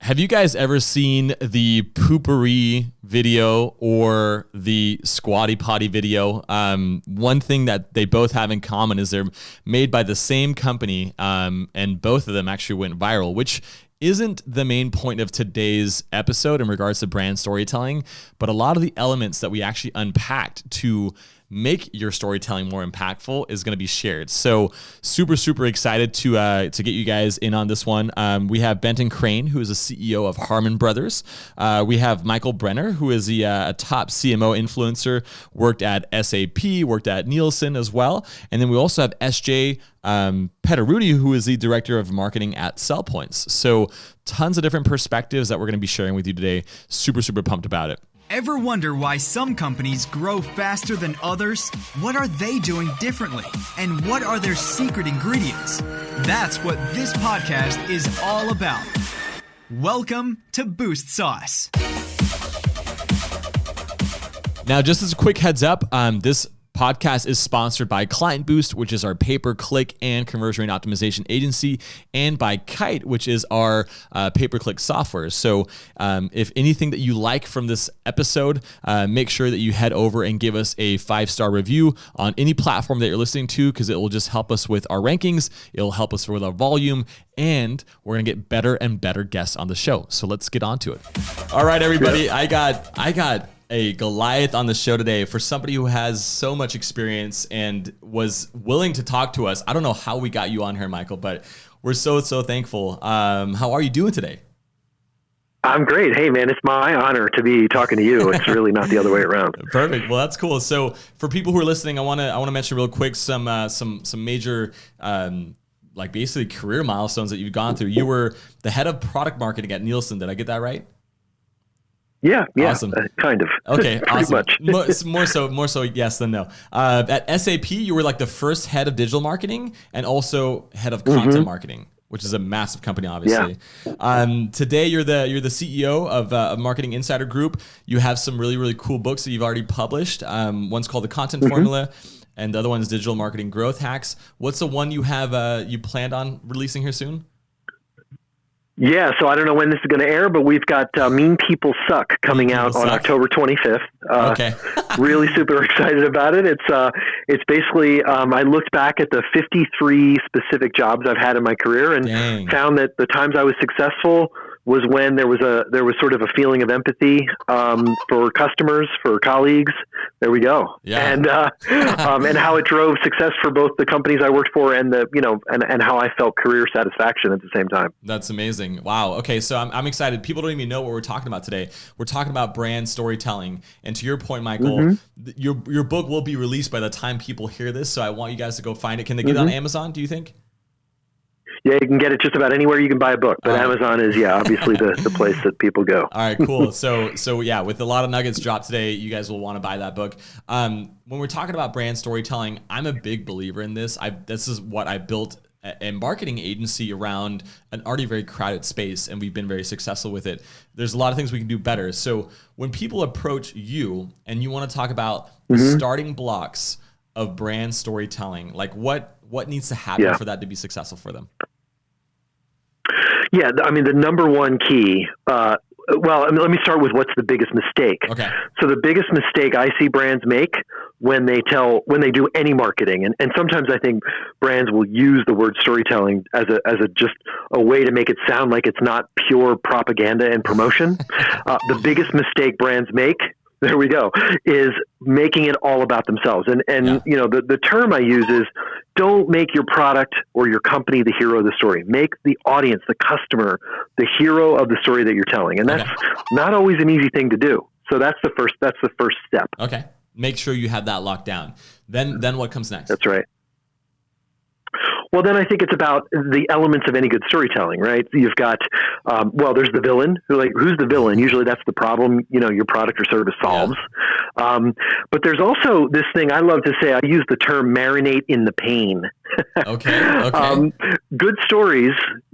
Have you guys ever seen the poopery video or the squatty potty video? One thing that they both have in common is they're made by the same company, and both of them actually went viral, which isn't the main point of today's episode in regards to brand storytelling, but a lot of the elements that we actually unpacked to make your storytelling more impactful is going to be shared. So super excited to get you guys in on this one. We have Benton Crane, who is the CEO of Harmon Brothers. We have Michael Brenner, who is a top CMO influencer, worked at SAP, worked at Nielsen as well. And then we also have SJ Petteruti, who is the director of marketing at SellPoints. So tons of different perspectives that we're going to be sharing with you today. Super pumped about it. Ever wonder why some companies grow faster than others? What are they doing differently? And what are their secret ingredients? That's what this podcast is all about. Welcome to Boost Sauce. Now, just as a quick heads up, this podcast is sponsored by Client Boost, which is our pay-per-click and conversion rate optimization agency, and by Kite, which is our pay-per-click software. So if anything that you like from this episode, make sure that you head over and give us a 5-star review on any platform that you're listening to, because it will just help us with our rankings. It'll help us with our volume, and we're going to get better and better guests on the show. So let's get on to it. All right, everybody. I got a Goliath on the show today for somebody who has so much experience and was willing to talk to us. I don't know how we got you on here, Michael, but we're so thankful. How are you doing today? I'm great. Hey, man, it's my honor to be talking to you. It's really not the other way around. Perfect. Well, that's cool. So for people who are listening, I want to mention real quick some major like basically career milestones that you've gone through. You were the head of product marketing at Nielsen. Did I get that right? Yeah, awesome. Kind of. Okay, pretty awesome. much. more so yes than no. At SAP, you were like the first head of digital marketing and also head of content marketing, which is a massive company, obviously. Yeah. Today, you're the CEO of Marketing Insider Group. You have some really cool books that you've already published. One's called The Content Formula, and the other one is Digital Marketing Growth Hacks. What's the one you have you planned on releasing here soon? Yeah, so I don't know when this is going to air, but we've got Mean People Suck coming out on October 25th. Okay. Really super excited about it. It's basically, I looked back at the 53 specific jobs I've had in my career and found that the times I was successful was when there was sort of a feeling of empathy for customers, for colleagues. There we go. Yeah. And how it drove success for both the companies I worked for and and how I felt career satisfaction at the same time. That's amazing. Wow. Okay, so I'm excited. People don't even know what we're talking about today. We're talking about brand storytelling. And to your point, Michael, your book will be released by the time people hear this. So I want you guys to go find it. Can they get it on Amazon, do you think? Yeah, you can get it just about anywhere you can buy a book, but Amazon is, obviously the place that people go. All right, cool. So yeah, with a lot of nuggets dropped today, you guys will want to buy that book. When we're talking about brand storytelling, I'm a big believer in this. This is what I built a marketing agency around an already very crowded space, and we've been very successful with it. There's a lot of things we can do better. So when people approach you and you want to talk about the starting blocks of brand storytelling, like what needs to happen for that to be successful for them? Yeah, I mean, the number one key, let me start with what's the biggest mistake. Okay. So the biggest mistake I see brands make when they do any marketing, and sometimes I think brands will use the word storytelling as just a way to make it sound like it's not pure propaganda and promotion. The biggest mistake brands make, there we go, is making it all about themselves. And the term I use is, don't make your product or your company the hero of the story. Make the audience, the customer, the hero of the story that you're telling. And that's not always an easy thing to do. So that's the first step. Okay. Make sure you have that locked down. Then what comes next? That's right. Well, then I think it's about the elements of any good storytelling, right? You've got, there's the villain. Who's the villain? Usually that's the problem, your product or service solves. Yeah. But there's also this thing I love to say, I use the term marinate in the pain. Okay. Good stories.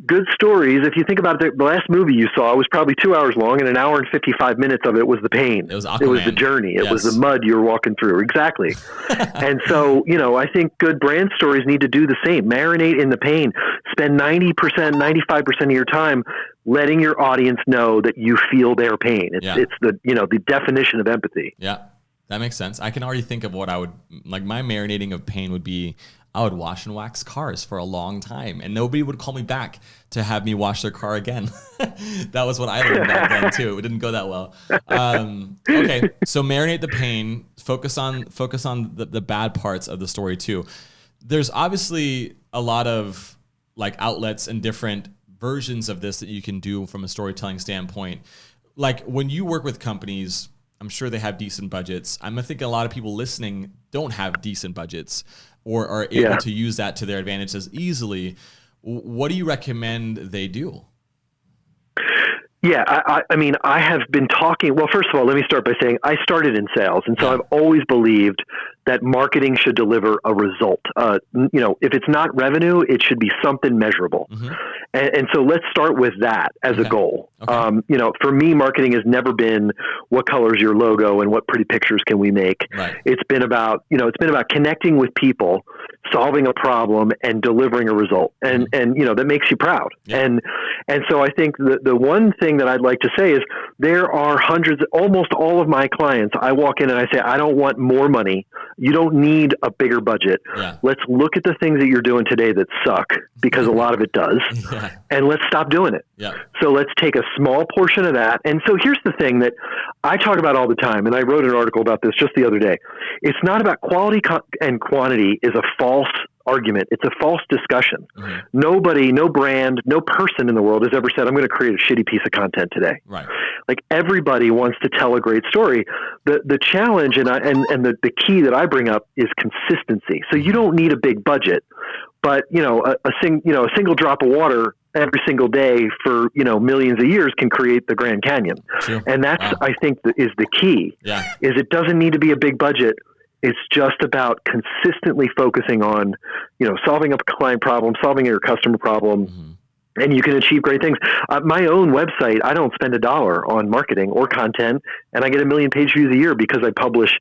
If you think about it, the last movie you saw was probably 2 hours long, and an hour and 55 minutes of it was the pain. It was Aquaman. It was the journey. It was the mud you were walking through. Exactly. And so, I think good brand stories need to do the same. Marinate in the pain. Spend 90%, 95% of your time letting your audience know that you feel their pain. It's the definition of empathy. Yeah, that makes sense. I can already think of what I would like. My marinating of pain would be, I would wash and wax cars for a long time, and nobody would call me back to have me wash their car again. That was what I learned back then too. It didn't go that well. Okay, so marinate the pain. Focus on the bad parts of the story too. There's obviously a lot of like outlets and different versions of this that you can do from a storytelling standpoint. Like when you work with companies, I'm sure they have decent budgets. I'm thinking a lot of people listening don't have decent budgets or are able to use that to their advantage as easily. What do you recommend they do? Yeah, I mean, I have been talking. Well, first of all, let me start by saying I started in sales. And so I've always believed that marketing should deliver a result. If it's not revenue, it should be something measurable. Mm-hmm. And so let's start with that as a goal. Okay. For me, marketing has never been what color is your logo and what pretty pictures can we make. Right. It's been about connecting with people, solving a problem, and delivering a result. And that makes you proud. Yeah. And so I think the one thing that I'd like to say is there are hundreds, almost all of my clients, I walk in and I say, I don't want more money. You don't need a bigger budget. Yeah. Let's look at the things that you're doing today that suck, because a lot of it does, and let's stop doing it. Yeah. So let's take a small portion of that. And so here's the thing that I talk about all the time, and I wrote an article about this just the other day. It's not about quality and quantity is a false argument. It's a false discussion. Mm-hmm. Nobody, no brand, no person in the world has ever said, I'm going to create a shitty piece of content today. Right. Like everybody wants to tell a great story. The challenge and the key that I bring up is consistency. So you don't need a big budget, but a single drop of water every single day for millions of years can create the Grand Canyon. Sure. And that's I think is the key. Yeah. Is it doesn't need to be a big budget. It's just about consistently focusing on, solving a client problem, solving your customer problem, and you can achieve great things. My own website, I don't spend $1 on marketing or content, and I get 1 million page views a year because I publish.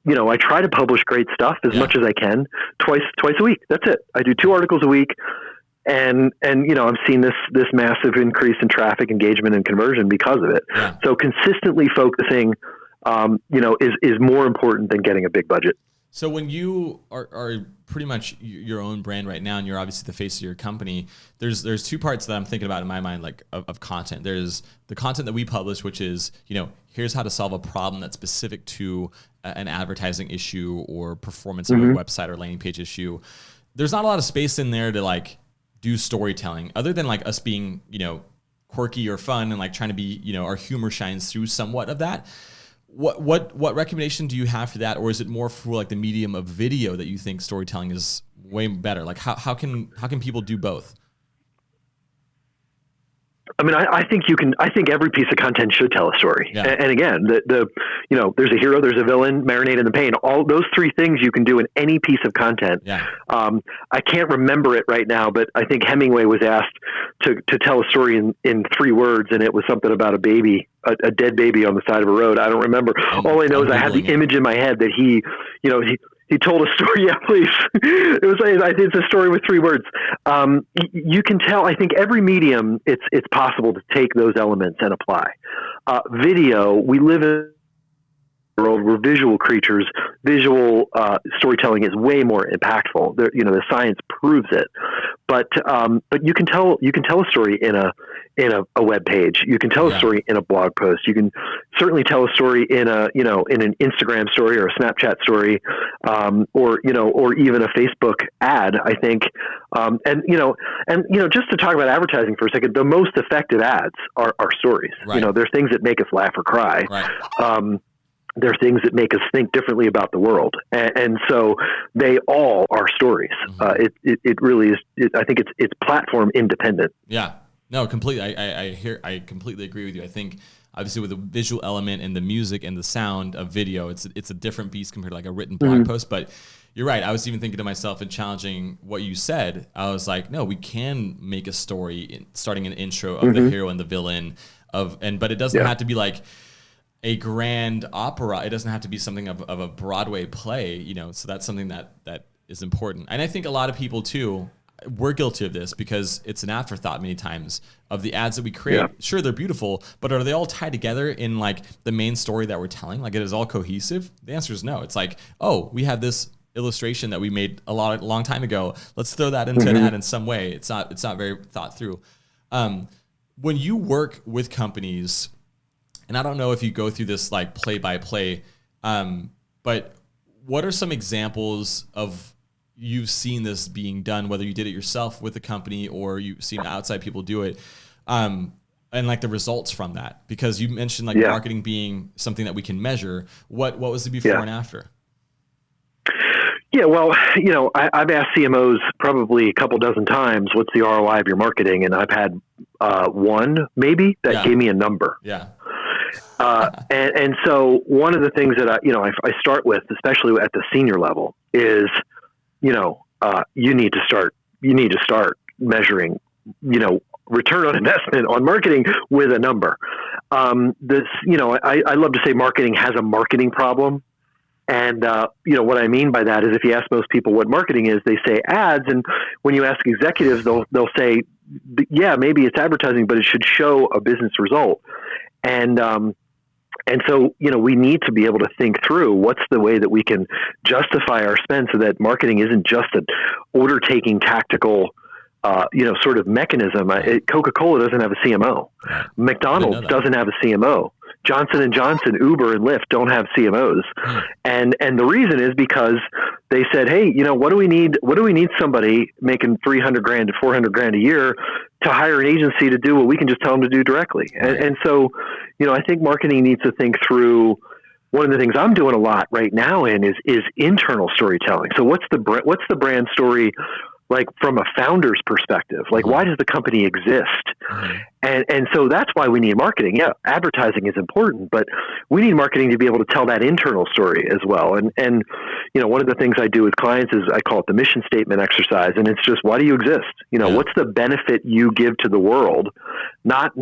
I try to publish great stuff as much as I can, twice a week. That's it. I do 2 articles a week, and I've seen this massive increase in traffic, engagement, and conversion because of it. Yeah. So consistently focusing. Is more important than getting a big budget. So when you are pretty much your own brand right now, and you're obviously the face of your company, there's 2 parts that I'm thinking about in my mind, like of content. There's the content that we publish, which is, here's how to solve a problem that's specific to an advertising issue or performance of a website or landing page issue. There's not a lot of space in there to like do storytelling other than like us being, quirky or fun and like trying to be, our humor shines through somewhat of that. What recommendation do you have for that, or is it more for like the medium of video that you think storytelling is way better? Like how can people do both? I mean, I think you can. I think every piece of content should tell a story. Yeah. And again, there's a hero, there's a villain, marinate in the pain. All those 3 things you can do in any piece of content. Yeah. I can't remember it right now, but I think Hemingway was asked to tell a story in 3 words, and it was something about a baby, a dead baby on the side of a road. I don't remember. All I know is I had the image in my head that he told a story. Yeah, please. I think it's a story with 3 words. You can tell, I think every medium, it's possible to take those elements and apply. Video, we live in a world where visual creatures, visual storytelling is way more impactful. The science proves it. But you can tell a story in a web page. You can tell a story in a blog post. You can certainly tell a story in an Instagram story or a Snapchat story, or even a Facebook ad, I think. Just to talk about advertising for a second, the most effective ads are stories. Right. They're things that make us laugh or cry. Right. They're things that make us think differently about the world. And so they all are stories. Mm-hmm. It really is. I think it's platform independent. Yeah, no, completely. I completely agree with you. I think obviously with the visual element and the music and the sound of video, it's a different beast compared to like a written blog post, but you're right. I was even thinking to myself and challenging what you said. I was like, no, we can make a story starting an intro of the hero and the villain but it doesn't have to be like a grand opera. It doesn't have to be something of a Broadway play, you know. So that's something that is important. And I think a lot of people too, we're guilty of this because it's an afterthought many times of the ads that we create. Yeah. Sure, they're beautiful, but are they all tied together in like the main story that we're telling? Like, it is all cohesive? The answer is no. It's like, oh, we have this illustration that we made a long time ago. Let's throw that into an ad in some way. It's not very thought through. When you work with companies, and I don't know if you go through this like play by play, but what are some examples of you've seen this being done, whether you did it yourself with a company or you've seen outside people do it, and like the results from that? Because you mentioned like marketing being something that we can measure. What was the before and after? Yeah, well, you know, I've asked CMOs probably a couple dozen times, what's the ROI of your marketing? And I've had one maybe that gave me a number. Yeah. And so one of the things that I start with, especially at the senior level, is, you know, you need to start measuring, you know, return on investment on marketing with a number. I love to say marketing has a marketing problem. And, you know, what I mean by that is if you ask most people what marketing is, they say ads. And when you ask executives, they'll say, yeah, maybe it's advertising, but it should show a business result. And so, you know, we need to be able to think through what's the way that we can justify our spend so that marketing isn't just an order-taking tactical, sort of mechanism. Coca-Cola doesn't have a CMO. McDonald's doesn't have a CMO. Johnson & Johnson, Uber, and Lyft don't have CMOs. And the reason is because they said, hey, you know, what do we need somebody making $300,000 to $400,000 a year to hire an agency to do what we can just tell them to do directly? And so, you know, I think marketing needs to think through. One of the things I'm doing a lot right now is internal storytelling. So what's the brand story like from a founder's perspective? Like, why does the company exist? And so that's why we need marketing. Yeah, advertising is important, but we need marketing to be able to tell that internal story as well. And you know, one of the things I do with clients is I call it the mission statement exercise, and it's just, why do you exist? You know, what's the benefit you give to the world? Not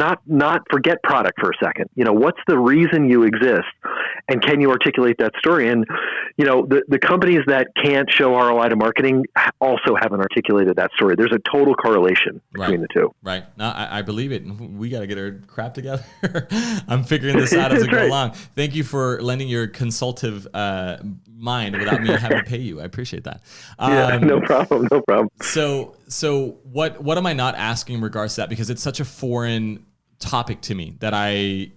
forget product for a second. You know, what's the reason you exist? And can you articulate that story? And, you know, the companies that can't show ROI to marketing also haven't articulated that story. There's a total correlation between the two. Right. No, I believe it. We got to get our crap together. I'm figuring this out as we go along. Thank you for lending your consultative mind without me having to pay you. I appreciate that. No problem. So what am I not asking in regards to that? Because it's such a foreign topic to me that I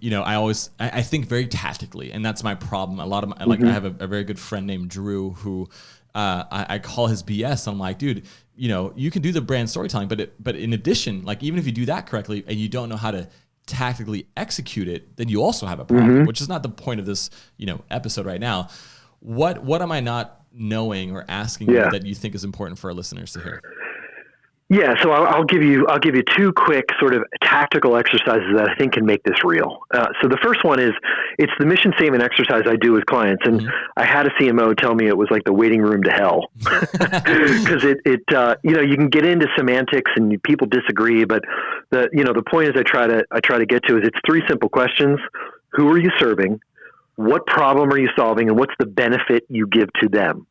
think very tactically, and that's my problem. I have a very good friend named Drew who I call his BS. I'm like, dude, you know, you can do the brand storytelling, but in addition, like, even if you do that correctly and you don't know how to tactically execute it, then you also have a problem, which is not the point of this, you know, episode right now. What am I not knowing or asking you that you think is important for our listeners to hear? Yeah, so I'll give you two quick sort of tactical exercises that I think can make this real. So the first one is, it's the mission statement exercise I do with clients, and I had a CMO tell me it was like the waiting room to hell, because you can get into semantics and people disagree, but the point is I try to get to is, it's three simple questions: who are you serving? What problem are you solving, and what's the benefit you give to them?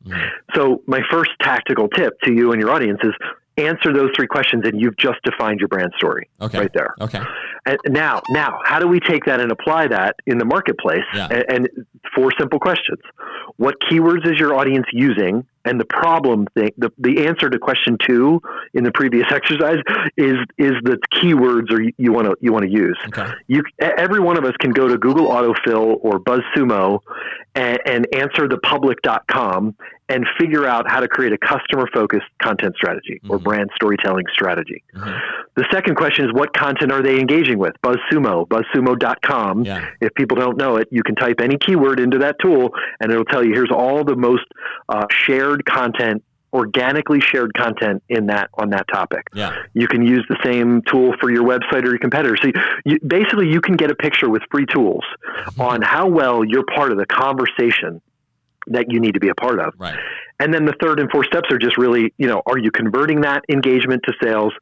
So my first tactical tip to you and your audience is, answer those three questions and you've just defined your brand story right there. Okay. And now, how do we take that and apply that in the marketplace? And four simple questions. What keywords is your audience using? And the problem thing, the answer to question 2 in the previous exercise is the keywords you want to use. Okay. Every one of us can go to Google Autofill or BuzzSumo and answer thepublic.com and figure out how to create a customer-focused content strategy or brand storytelling strategy. The second question is, what content are they engaging with? BuzzSumo, BuzzSumo.com. If people don't know it, you can type any keyword into that tool and it'll tell you, here's all the most shared content, organically shared content on that topic. You can use the same tool for your website or your competitor. So basically you can get a picture with free tools on how well you're part of the conversation that you need to be a part of. Right. And then the third and fourth steps are just really, are you converting that engagement to sales?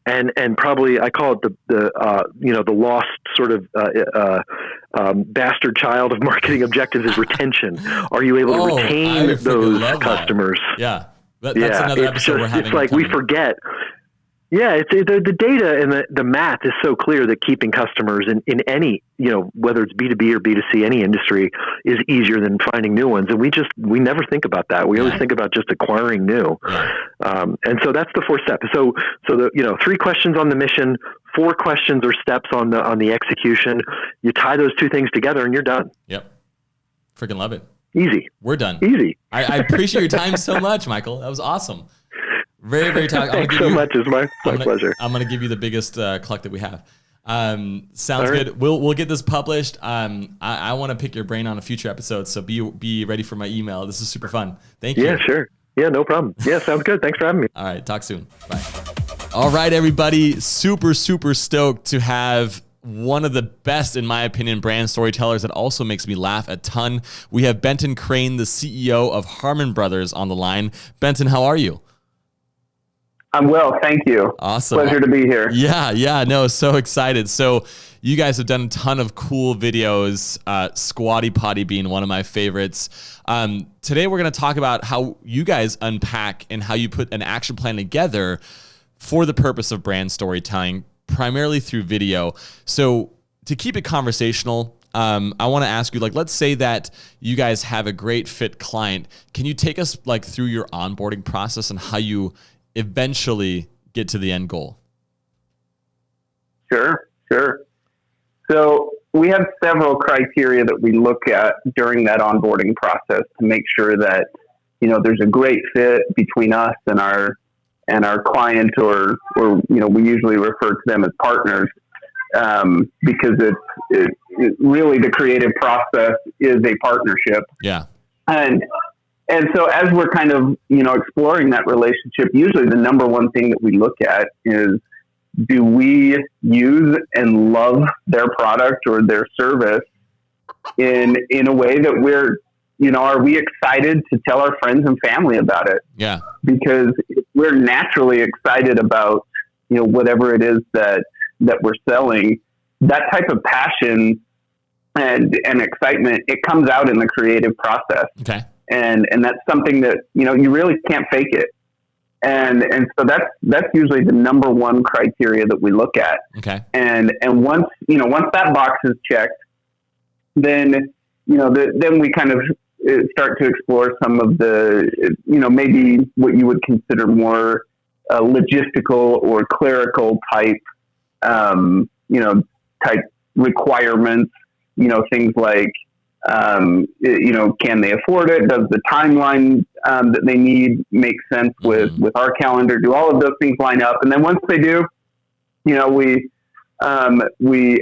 And probably I call it the lost sort of bastard child of marketing objectives is retention. Are you able to retain those customers? Yeah. That's another episode we're having. It's like we forget. Yeah, it's the data and the math is so clear that keeping customers in any, whether it's B2B or B2C, any industry is easier than finding new ones. And we never think about that. We always think about just acquiring new. And so that's the fourth step. So the 3 questions on the mission, 4 questions or steps on the execution. You tie those 2 things together and you're done. Yep. Freaking love it. Easy. We're done. Easy. I appreciate your time so much, Michael. That was awesome. Very, very talk. Thanks so much. It's my pleasure. I'm going to give you the biggest cluck that we have. Sounds good. We'll get this published. I want to pick your brain on a future episode, so be ready for my email. This is super fun. Thank you. Yeah, sure. Yeah, no problem. Yeah, sounds good. Thanks for having me. All right, talk soon. Bye. All right, everybody. Super, super stoked to have one of the best, in my opinion, brand storytellers that also makes me laugh a ton. We have Benton Crane, the CEO of Harmon Brothers, on the line. Benton, how are you? I'm well, thank you. Awesome. Pleasure to be here. Yeah, no, so excited. So you guys have done a ton of cool videos, Squatty Potty being one of my favorites. Today we're going to talk about how you guys unpack and how you put an action plan together for the purpose of brand storytelling, primarily through video. So to keep it conversational, I want to ask you, let's say that you guys have a great fit client. Can you take us through your onboarding process and how you eventually get to the end goal? Sure. So we have several criteria that we look at during that onboarding process to make sure that, there's a great fit between us and our client, or we usually refer to them as partners, because it really the creative process is a partnership. Yeah. And so as we're kind of, exploring that relationship, usually the number one thing that we look at is, do we use and love their product or their service in a way that we're, are we excited to tell our friends and family about it? Yeah. Because if we're naturally excited about, whatever it is that we're selling, that type of passion and excitement, it comes out in the creative process. Okay. And that's something that, you really can't fake it. And so that's usually the number one criteria that we look at. Okay. And once that box is checked, then, then we kind of start to explore some of the, maybe what you would consider more logistical or clerical type, type requirements, things like, can they afford it? Does the timeline that they need make sense with our calendar? Do all of those things line up? And then once they do, we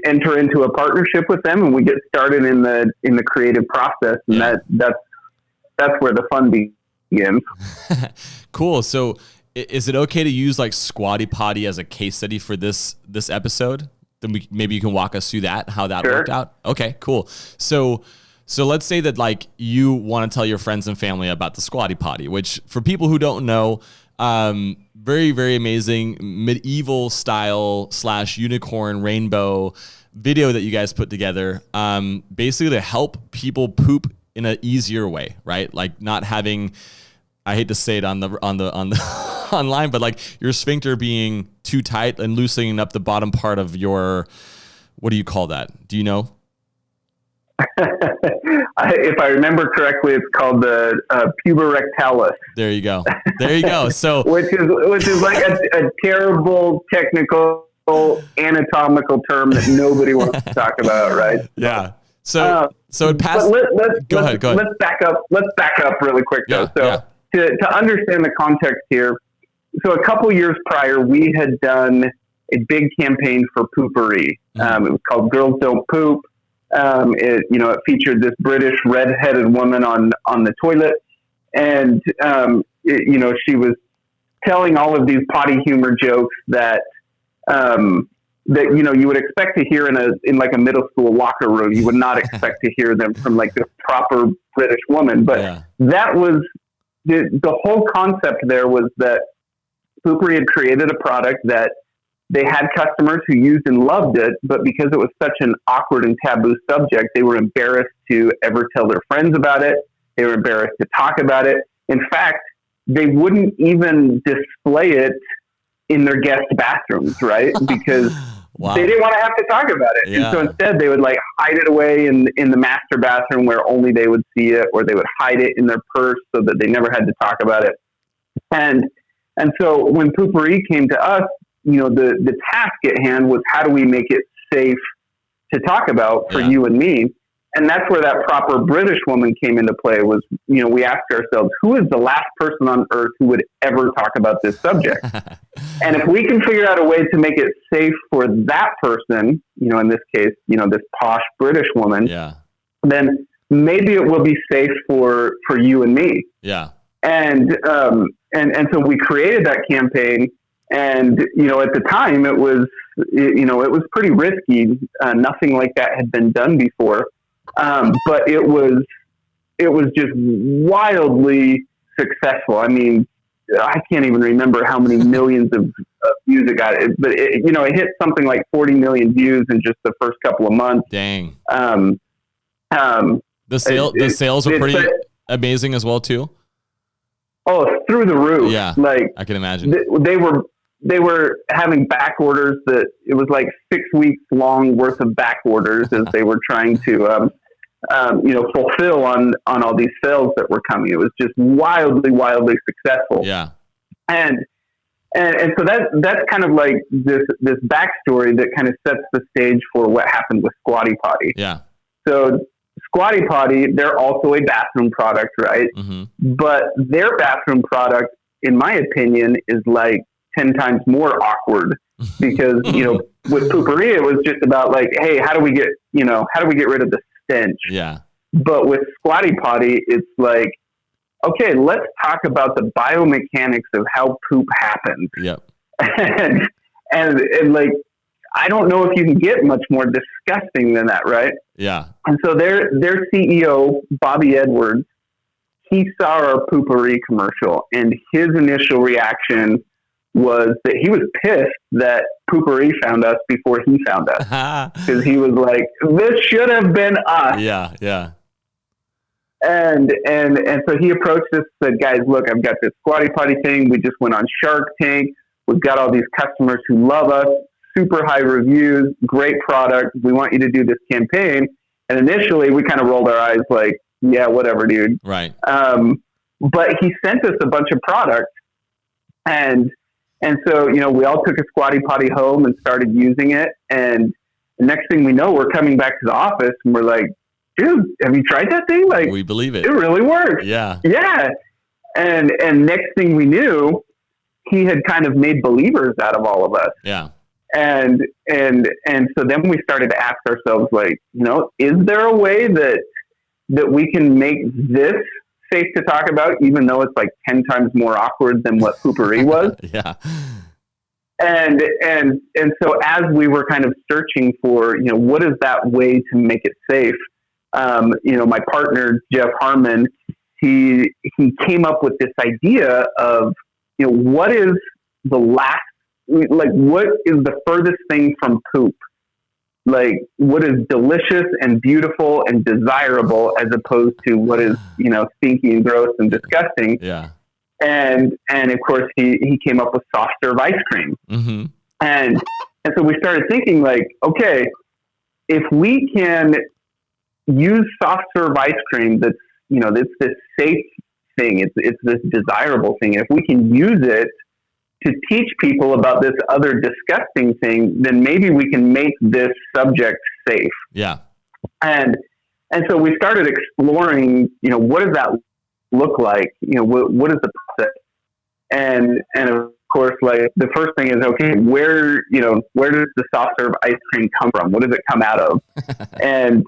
enter into a partnership with them and we get started in the creative process. And that's where the fun begins. Cool. So is it okay to use Squatty Potty as a case study for this episode? Then maybe you can walk us through that, how that worked out. Okay, cool. So let's say that you want to tell your friends and family about the Squatty Potty, which for people who don't know, very, very amazing medieval style / unicorn rainbow video that you guys put together, basically to help people poop in an easier way, right? Not having, I hate to say it on the online, but your sphincter being too tight and loosening up the bottom part of your, what do you call that? Do you know? If I remember correctly, it's called the puberectalis. There you go. So which is a terrible technical anatomical term that nobody wants to talk about, right? Yeah. So it passed. Go ahead. Let's back up really quick though. To understand the context here, so a couple years prior, we had done a big campaign for poopery. It was called Girls Don't Poop. It featured this British red-headed woman on the toilet, and she was telling all of these potty humor jokes that that, you know, you would expect to hear in like a middle school locker room. You would not expect to hear them from like this proper British woman. But that was the whole concept there, was that Poo-Pourri had created a product that they had customers who used and loved it, but because it was such an awkward and taboo subject, they were embarrassed to ever tell their friends about it. They were embarrassed to talk about it. In fact, they wouldn't even display it in their guest bathrooms, right? Because they didn't want to have to talk about it. Yeah. And so instead they would like hide it away in the master bathroom where only they would see it, or they would hide it in their purse so that they never had to talk about it. And so when Poo-Pourri came to us, you know, the task at hand was, how do we make it safe to talk about for you and me? And that's where that proper British woman came into play. Was, you know, we asked ourselves, who is the last person on earth who would ever talk about this subject? And if we can figure out a way to make it safe for that person, you know, in this case, you know, this posh British woman, then maybe it will be safe for you and me. Yeah. And so we created that campaign. And, you know, at the time it was pretty risky. Nothing like that had been done before. But it was just wildly successful. I mean, I can't even remember how many millions of views it got, but it hit something like 40 million views in just the first couple of months. Dang. The sales are pretty amazing as well too. Oh, through the roof. Yeah. Like, I can imagine. They were having back orders that it was like 6 weeks long worth of back orders as they were trying to, fulfill on all these sales that were coming. It was just wildly successful. Yeah. And so that's kind of like this backstory that kind of sets the stage for what happened with Squatty Potty. Yeah. So Squatty Potty, they're also a bathroom product, right? Mm-hmm. But their bathroom product, in my opinion, is like 10 times more awkward, because, you know, with Poo-Pourri, it was just about like, hey, how do we get rid of the stench? Yeah. But with Squatty Potty, it's like, okay, let's talk about the biomechanics of how poop happens. Yep. and like, I don't know if you can get much more disgusting than that, right? Yeah. And so their CEO, Bobby Edwards, he saw our Poo-Pourri commercial, and his initial reaction was that he was pissed that Poo-Pourri found us before he found us, because he was like, this should have been us. Yeah. Yeah. And so he approached us, said, guys, look, I've got this Squatty Potty thing. We just went on Shark Tank. We've got all these customers who love us, super high reviews, great product. We want you to do this campaign. And initially we kind of rolled our eyes like, yeah, whatever, dude. Right. But he sent us a bunch of products, and so, you know, we all took a Squatty Potty home and started using it. And the next thing we know, we're coming back to the office and we're like, dude, have you tried that thing? Like, we believe it. It really works. Yeah. Yeah. And next thing we knew, he had kind of made believers out of all of us. Yeah. And so then we started to ask ourselves, like, you know, is there a way that we can make this safe to talk about, even though it's like 10 times more awkward than what Poo-Pourri was? Yeah. And so as we were kind of searching for, you know, what is that way to make it safe? You know, my partner, Jeff Harmon, he came up with this idea of, you know, what is the furthest thing from poop? Like, what is delicious and beautiful and desirable, as opposed to what is, you know, stinky and gross and disgusting. Yeah. And of course he came up with soft serve ice cream. Mm-hmm. And so we started thinking, like, okay, if we can use soft serve ice cream, that's, you know, that's this safe thing. It's this desirable thing. If we can use it to teach people about this other disgusting thing, then maybe we can make this subject safe. Yeah. And so we started exploring, you know, what does that look like? You know, what is the process? And of course, like, the first thing is, okay, where does the soft serve ice cream come from? What does it come out of? And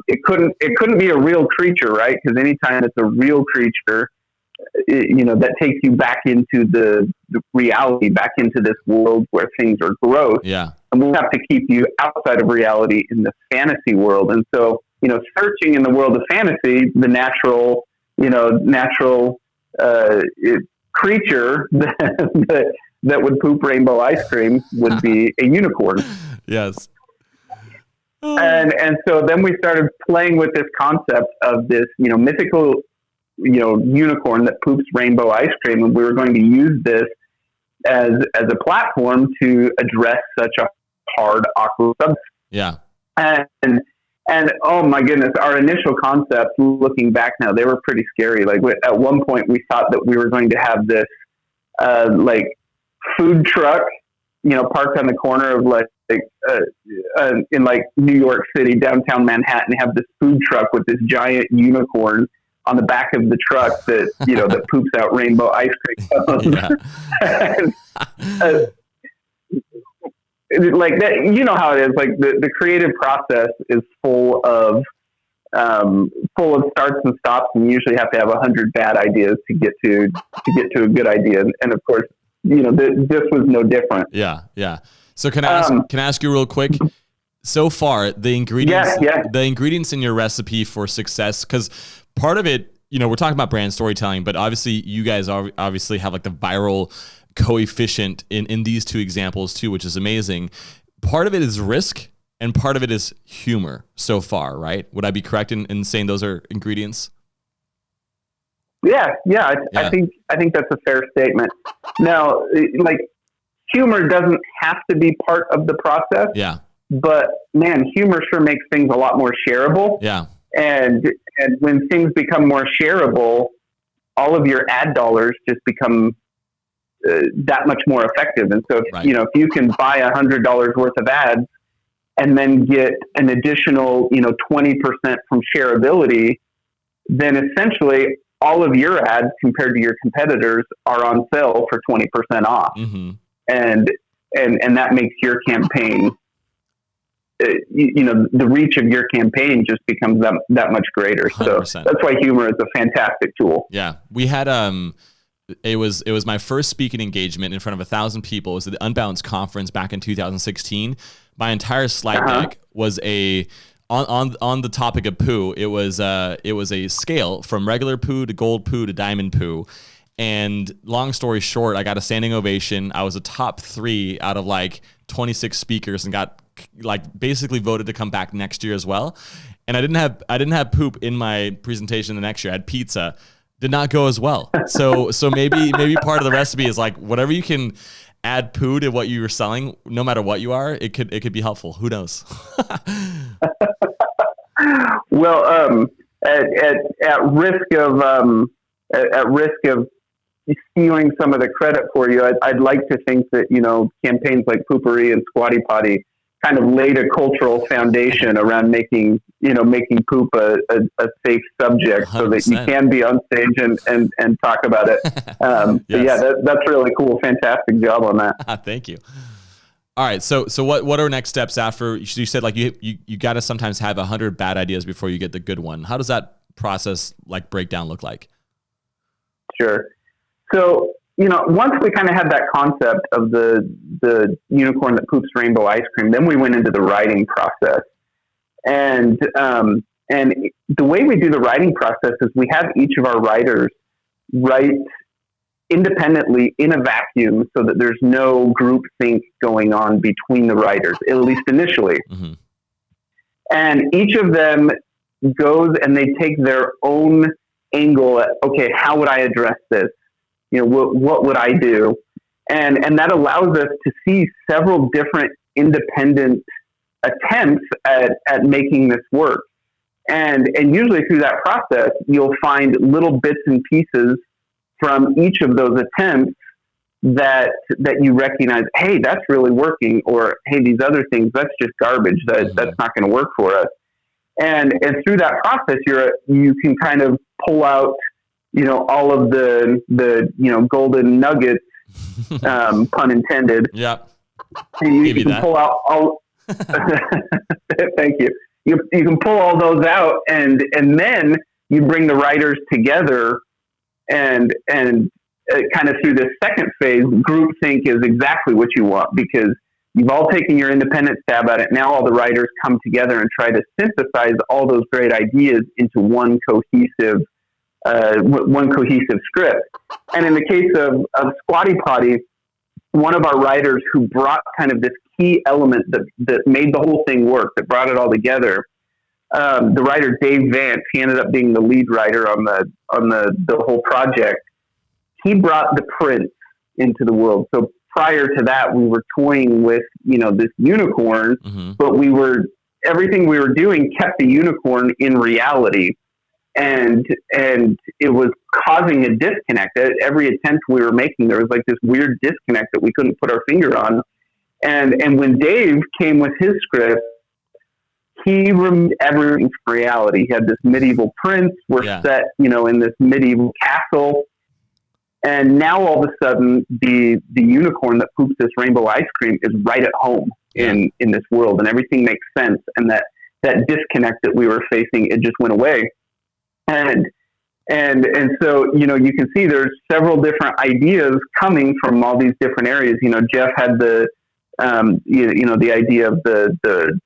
it couldn't be a real creature, right? Because anytime it's a real creature, you know, that takes you back into the reality, back into this world where things are gross. Yeah. and we have to keep you outside of reality in the fantasy world. And so, searching in the world of fantasy, the natural creature that would poop rainbow ice cream would be a unicorn. Yes. And so then we started playing with this concept of this, mythical, unicorn that poops rainbow ice cream. And we were going to use this as a platform to address such a hard, awkward subject. Yeah. And oh my goodness, our initial concepts, looking back now, they were pretty scary. Like at one point we thought that we were going to have this, food truck, parked on the corner of in like New York City, downtown Manhattan, have this food truck with this giant unicorn on the back of the truck that, that poops out rainbow ice cream. Like that, how it is. Like the creative process is full of starts and stops, and you usually have to have 100 bad ideas to get to a good idea. And of course, this was no different. Yeah. Yeah. So can I ask you real quick? So far, the ingredients in your recipe for success, because part of it, we're talking about brand storytelling, but obviously you guys obviously have like the viral coefficient in these two examples too, which is amazing. Part of it is risk and part of it is humor so far, right? Would I be correct in saying those are ingredients? Yeah. I think that's a fair statement. Now, like, humor doesn't have to be part of the process. Yeah. But man, humor sure makes things a lot more shareable. Yeah. And when things become more shareable, all of your ad dollars just become that much more effective. And so, if you can buy $100 worth of ads and then get an additional, 20% from shareability, then essentially all of your ads compared to your competitors are on sale for 20% off. Mm-hmm. And that makes your campaign, the reach of your campaign just becomes that much greater. 100%. So that's why humor is a fantastic tool. Yeah. We had, it was my first speaking engagement in front of 1,000 people. It was at the Unbalanced conference back in 2016. My entire slide deck was on the topic of poo. It was a scale from regular poo to gold poo to diamond poo. And long story short, I got a standing ovation. I was a top 3 out of like 26 speakers and got basically voted to come back next year as well. And I didn't have poop in my presentation the next year. I had pizza. Did not go as well. So maybe part of the recipe is like whatever you can add poo to what you were selling, no matter what you are, it could be helpful. Who knows? Well, at risk of stealing some of the credit for you, I'd like to think that campaigns like Poopery and Squatty Potty kind of laid a cultural foundation around making poop a safe subject 100%. So that you can be on stage and talk about it. Yes. So yeah, that's really cool. Fantastic job on that. Thank you. All right. So what are next steps after you said like you got to sometimes have 100 bad ideas before you get the good one. How does that process breakdown look like? Sure. So, once we kind of had that concept of the unicorn that poops rainbow ice cream, then we went into the writing process. And the way we do the writing process is we have each of our writers write independently in a vacuum so that there's no group think going on between the writers, at least initially. Mm-hmm. And each of them goes and they take their own angle at, okay, how would I address this? What would I do? And that allows us to see several different independent attempts at making this work. And usually through that process, you'll find little bits and pieces from each of those attempts that you recognize, hey, that's really working, or hey, these other things, that's just garbage. That's not going to work for us. And through that process, you can kind of pull out, all of the golden nuggets, pun intended. Yeah. And you can pull out all. Thank you. You can pull all those out, and then you bring the writers together, and kind of through this second phase, groupthink is exactly what you want, because You've all taken your independent stab at it. Now all the writers come together and try to synthesize all those great ideas into one cohesive script. And in the case of Squatty Potty, one of our writers who brought kind of this key element that made the whole thing work, that brought it all together, the writer Dave Vance, he ended up being the lead writer on the whole project. He brought the prince into the world. So prior to that, we were toying with, this unicorn, but everything we were doing kept the unicorn in reality. And it was causing a disconnect. At every attempt we were making, there was like this weird disconnect that we couldn't put our finger on. And when Dave came with his script, he removed everything from reality. He had this medieval prince. We're set, in this medieval castle. And now all of a sudden, the unicorn that poops this rainbow ice cream is right at home in this world, and everything makes sense. And that disconnect that we were facing, it just went away. And so, you can see there's several different ideas coming from all these different areas. Jeff had the idea of the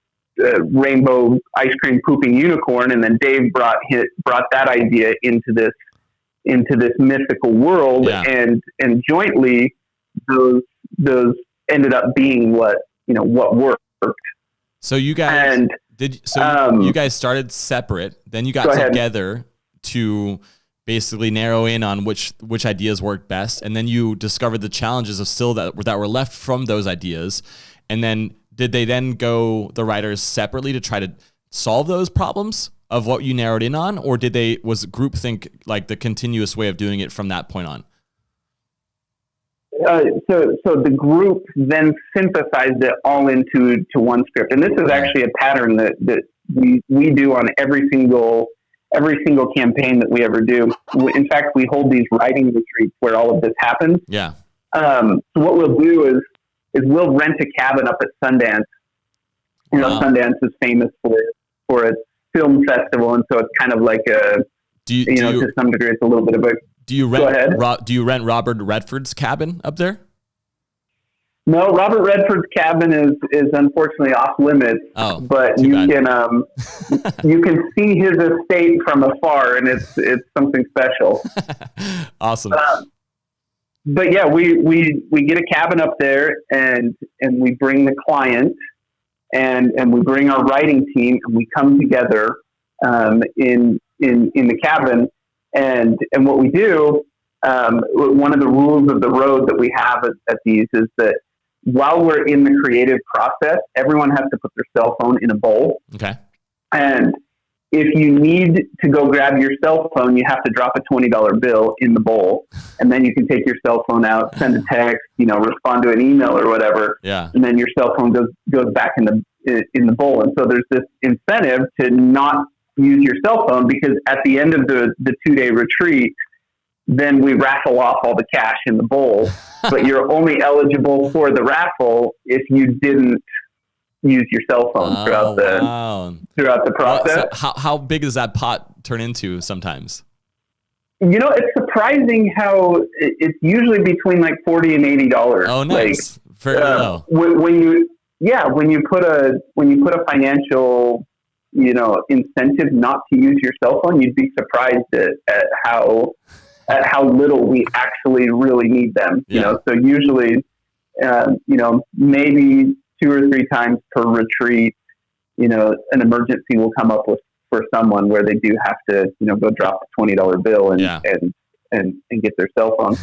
rainbow ice cream pooping unicorn, and then Dave brought that idea into this mythical world, and jointly those ended up being what worked. So you guys you guys started separate, then you got together to basically narrow in on which ideas worked best, and then you discovered the challenges of still that were left from those ideas. And then did they then go, the writers, separately to try to solve those problems of what you narrowed in on, or was groupthink like the continuous way of doing it from that point on? So the group then synthesized it all into one script, and this is actually a pattern that we do on every single campaign that we ever do. In fact, we hold these writing retreats where all of this happens. Yeah. So what we'll do is we'll rent a cabin up at Sundance. Sundance is famous for its film festival, and so it's kind of like to some degree, it's a little bit of a. Do you rent Robert Redford's cabin up there? No, Robert Redford's cabin is unfortunately off limits. Oh, but you can you can see his estate from afar, and it's something special. Awesome. But yeah, we get a cabin up there, and we bring the client, and we bring our writing team, and we come together in the cabin, and what we do, one of the rules of the road that we have at these is that while we're in the creative process, everyone has to put their cell phone in a bowl. Okay. And if you need to go grab your cell phone, you have to drop a $20 bill in the bowl, and then you can take your cell phone out, send a text, respond to an email or whatever. Yeah. And then your cell phone goes back in the bowl. And so there's this incentive to not use your cell phone, because at the end of the 2-day retreat, then we raffle off all the cash in the bowl, but you're only eligible for the raffle if you didn't use your cell phone throughout the process. Well, so how big does that pot turn into sometimes? It's surprising how it's usually between like $40 and $80. Oh, nice. Very low. When you put a financial, incentive not to use your cell phone, you'd be surprised at how little we actually really need them. Yeah. So usually, maybe 2 or 3 times per retreat, an emergency will come up for someone where they do have to, go drop a $20 bill and get their cell phone.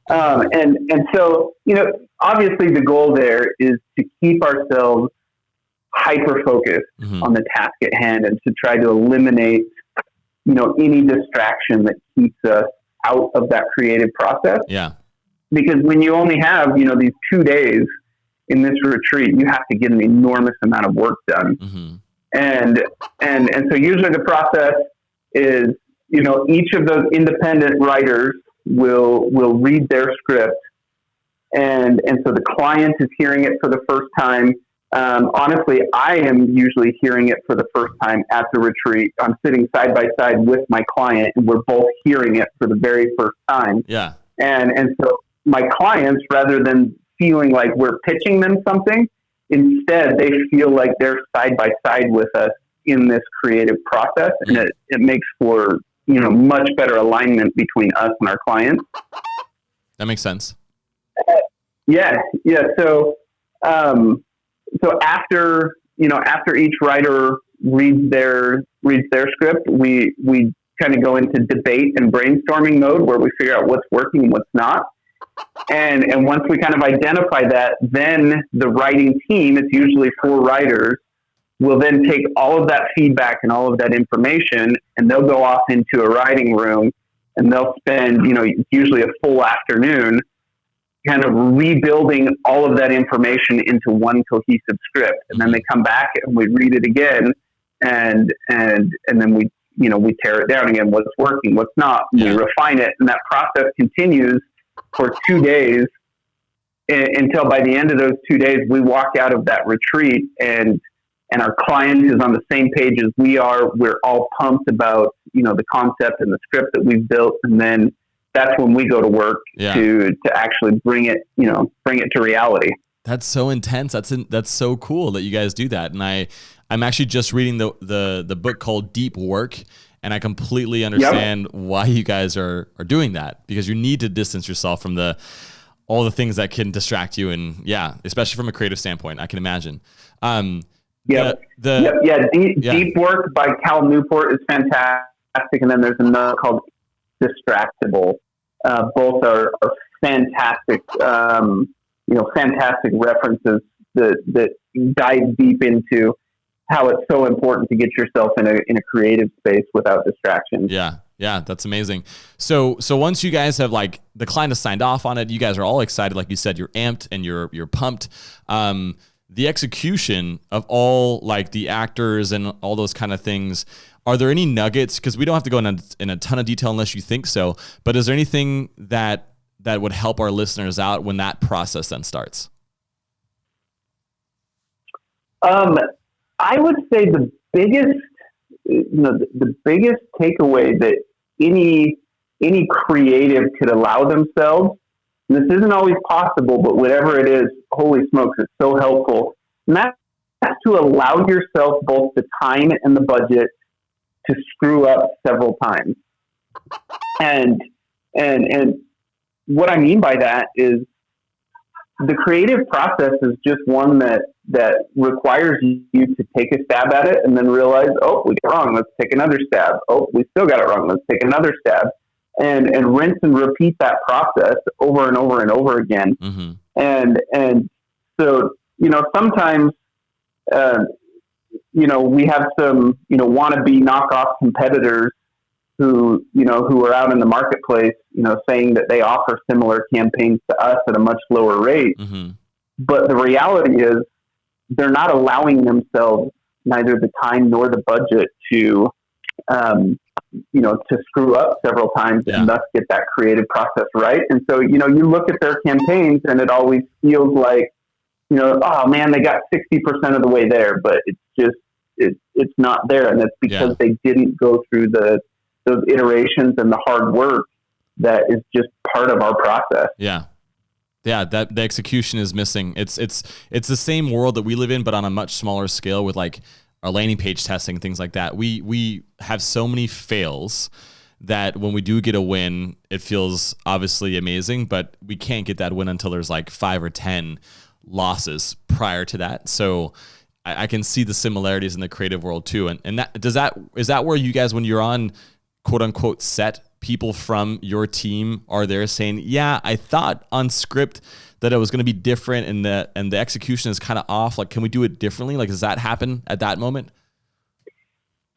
And so, obviously the goal there is to keep ourselves hyper-focused on the task at hand, and to try to eliminate, any distraction that keeps us out of that creative process. Yeah. Because when you only have, these 2 days in this retreat, you have to get an enormous amount of work done. Mm-hmm. And so usually the process is, each of those independent writers will read their script. And so the client is hearing it for the first time. Honestly, I am usually hearing it for the first time at the retreat. I'm sitting side by side with my client, and we're both hearing it for the very first time. Yeah. And so my clients, rather than feeling like we're pitching them something, instead they feel like they're side by side with us in this creative process, and it makes for, much better alignment between us and our clients. That makes sense. Yeah. So after each writer reads their script, we kind of go into debate and brainstorming mode where we figure out what's working and what's not. And once we kind of identify that, then the writing team, it's usually 4 writers, will then take all of that feedback and all of that information, and they'll go off into a writing room, and they'll spend, usually a full afternoon kind of rebuilding all of that information into one cohesive script. And then they come back and we read it again, and then we tear it down again, what's working, what's not, we refine it. And that process continues for 2 days until by the end of those 2 days, we walk out of that retreat and our client is on the same page as we are. We're all pumped about, the concept and the script that we've built. And then that's when we go to work to actually bring it to reality. That's so intense. That's so cool that you guys do that. And I'm actually just reading the book called Deep Work, and I completely understand why you guys are doing that, because you need to distance yourself from all the things that can distract you, and especially from a creative standpoint, I can imagine. Deep Work by Cal Newport is fantastic, and then there's another called Distractible. Both are fantastic, fantastic references that dive deep into how it's so important to get yourself in a creative space without distractions. Yeah, that's amazing. So once you guys have, like, the client has signed off on it, you guys are all excited, like you said, you're amped and you're pumped. The execution of all, like, the actors and all those kind of things, are there any nuggets? Because we don't have to go in a ton of detail unless you think so, but is there anything that would help our listeners out when that process then starts? I would say the biggest takeaway that any creative could allow themselves, and this isn't always possible, but whatever it is, holy smokes, it's so helpful. And that's to allow yourself both the time and the budget to screw up several times. And what I mean by that is the creative process is just one that requires you to take a stab at it and then realize, oh, we got it wrong, let's take another stab. Oh, we still got it wrong, let's take another stab. And rinse and repeat that process over and over and over again. Mm-hmm. And so, sometimes, we have some, wannabe knockoff competitors who are out in the marketplace, saying that they offer similar campaigns to us at a much lower rate. Mm-hmm. But the reality is they're not allowing themselves neither the time nor the budget to screw up several times and thus get that creative process right. And so, you look at their campaigns and it always feels like, oh man, they got 60% of the way there, but it's not there. And it's because they didn't go through those iterations and the hard work that is just part of our process. Yeah. That the execution is missing. It's the same world that we live in, but on a much smaller scale with, like, our landing page testing, things like that. We have so many fails that when we do get a win, it feels obviously amazing, but we can't get that win until there's like 5 or 10 losses prior to that. So I can see the similarities in the creative world too. And is that where you guys, when you're on quote unquote set, people from your team are there saying, I thought on script that it was going to be different and the execution is kind of off. Like, can we do it differently? Like, does that happen at that moment?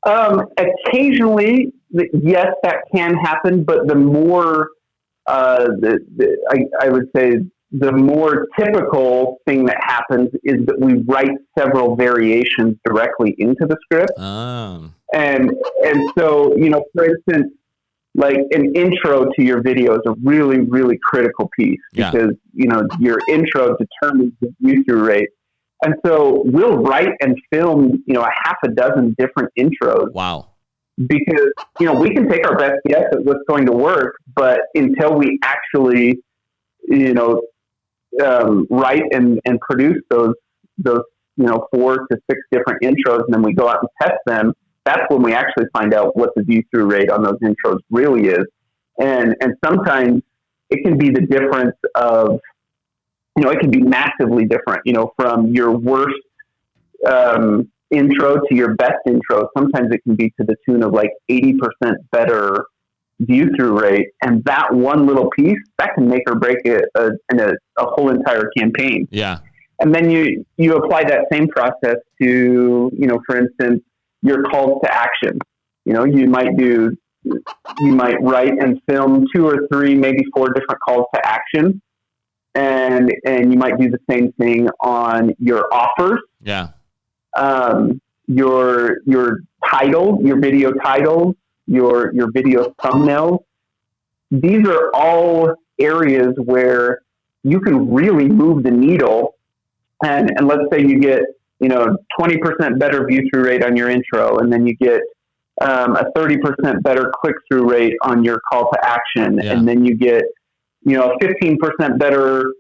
Occasionally, yes, that can happen. But the more, I would say the more typical thing that happens is that we write several variations directly into the script. And so, for instance, like an intro to your video is a really, really critical piece because, your intro determines the view-through rate. And so we'll write and film, a half a dozen different intros. Wow. Because, we can take our best guess at what's going to work, but until we actually, write and produce those those 4 to 6 different intros, and then we go out and test them, that's when we actually find out what the view-through rate on those intros really is. And sometimes it can be the difference of, it can be massively different, from your worst intro to your best intro. Sometimes it can be to the tune of like 80% better view-through rate. And that one little piece, that can make or break a whole entire campaign. Yeah. And then you apply that same process to, for instance, your calls to action. You might write and film 2 or 3, maybe 4 different calls to action. And you might do the same thing on your offers. Yeah. Your title, your video titles, your video thumbnails. These are all areas where you can really move the needle. And let's say you get, 20% better view through rate on your intro, and then you get a 30% better click through rate on your call to action, and then you get, 15% better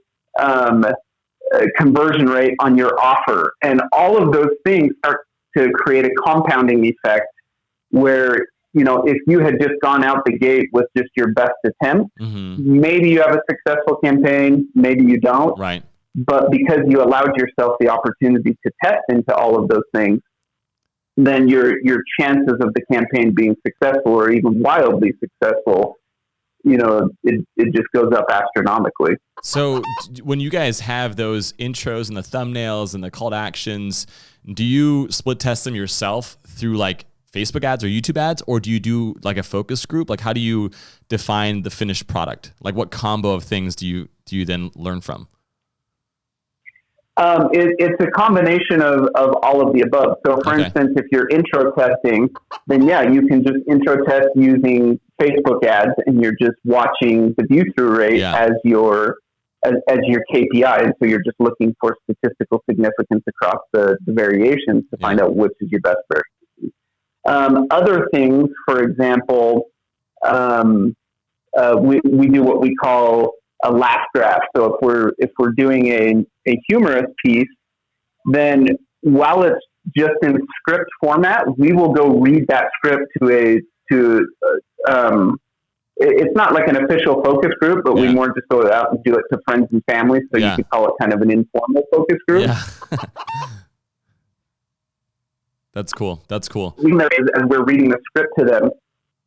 conversion rate on your offer. And all of those things start to create a compounding effect where, if you had just gone out the gate with just your best attempt, maybe you have a successful campaign, maybe you don't. Right. But because you allowed yourself the opportunity to test into all of those things, then your chances of the campaign being successful or even wildly successful, it just goes up astronomically. So when you guys have those intros and the thumbnails and the call to actions, do you split test them yourself through like Facebook ads or YouTube ads, or do you do like a focus group? Like how do you define the finished product? Like what combo of things do you then learn from? It's a combination of all of the above. So for instance, if you're intro testing, then you can just intro test using Facebook ads, and you're just watching the view through rate as your KPI. And so you're just looking for statistical significance across the variations to find out which is your best version. Other things, for example, we do what we call a laugh graph. So if we're doing a humorous piece, then while it's just in script format, we will go read that script it's not like an official focus group, but we more just go out and do it to friends and family. So you could call it kind of an informal focus group. Yeah. That's cool. That's cool. As we're reading the script to them.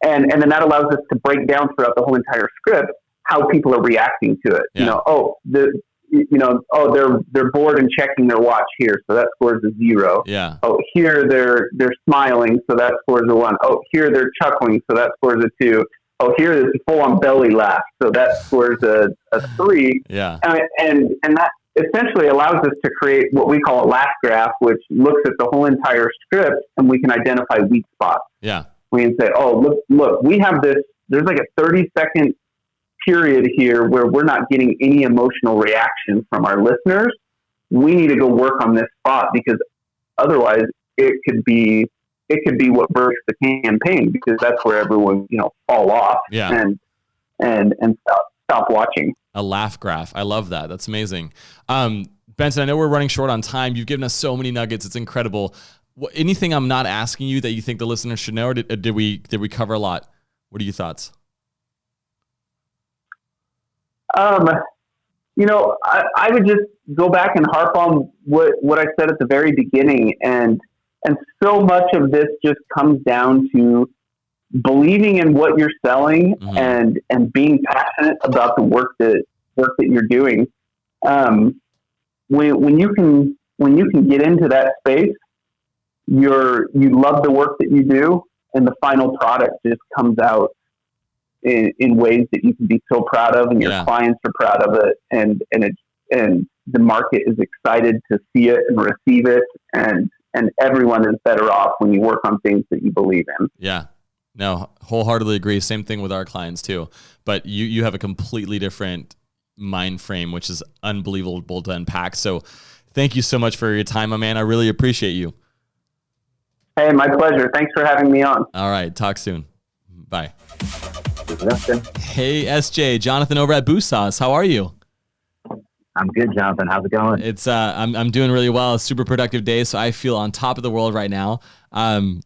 And then that allows us to break down throughout the whole entire script how people are reacting to it. Yeah. They're bored and checking their watch here, so that scores a 0. Yeah. Oh, here they're smiling, so that scores a 1. Oh, here they're chuckling, so that scores a 2. Oh, here there's a full on belly laugh, so that scores a 3. Yeah. And that essentially allows us to create what we call a laugh graph, which looks at the whole entire script, and we can identify weak spots. Yeah. We can say, oh, look, we have this. There's like a 30-second period here where we're not getting any emotional reaction from our listeners. We need to go work on this spot, because otherwise it could be what breaks the campaign, because that's where everyone fall off and stop watching. A laugh graph. I love that. That's amazing. Benson, I know we're running short on time. You've given us so many nuggets. It's incredible. Anything I'm not asking you that you think the listeners should know, or did we cover a lot? What are your thoughts? I would just go back and harp on what I said at the very beginning, and so much of this just comes down to believing in what you're selling and being passionate about the work that you're doing. When you can get into that space, you love the work that you do, and the final product just comes out in ways that you can be so proud of, and your clients are proud of it, and the market is excited to see it and receive it, and everyone is better off when you work on things that you believe in. Yeah. No, wholeheartedly agree. Same thing with our clients too. But you have a completely different mind frame, which is unbelievable to unpack. So thank you so much for your time, my man. I really appreciate you. Hey, my pleasure. Thanks for having me on. All right. Talk soon. Bye. Hey, SJ, Jonathan over at Boost Sauce. How are you? I'm good, Jonathan. How's it going? It's I'm doing really well. A super productive day, so I feel on top of the world right now.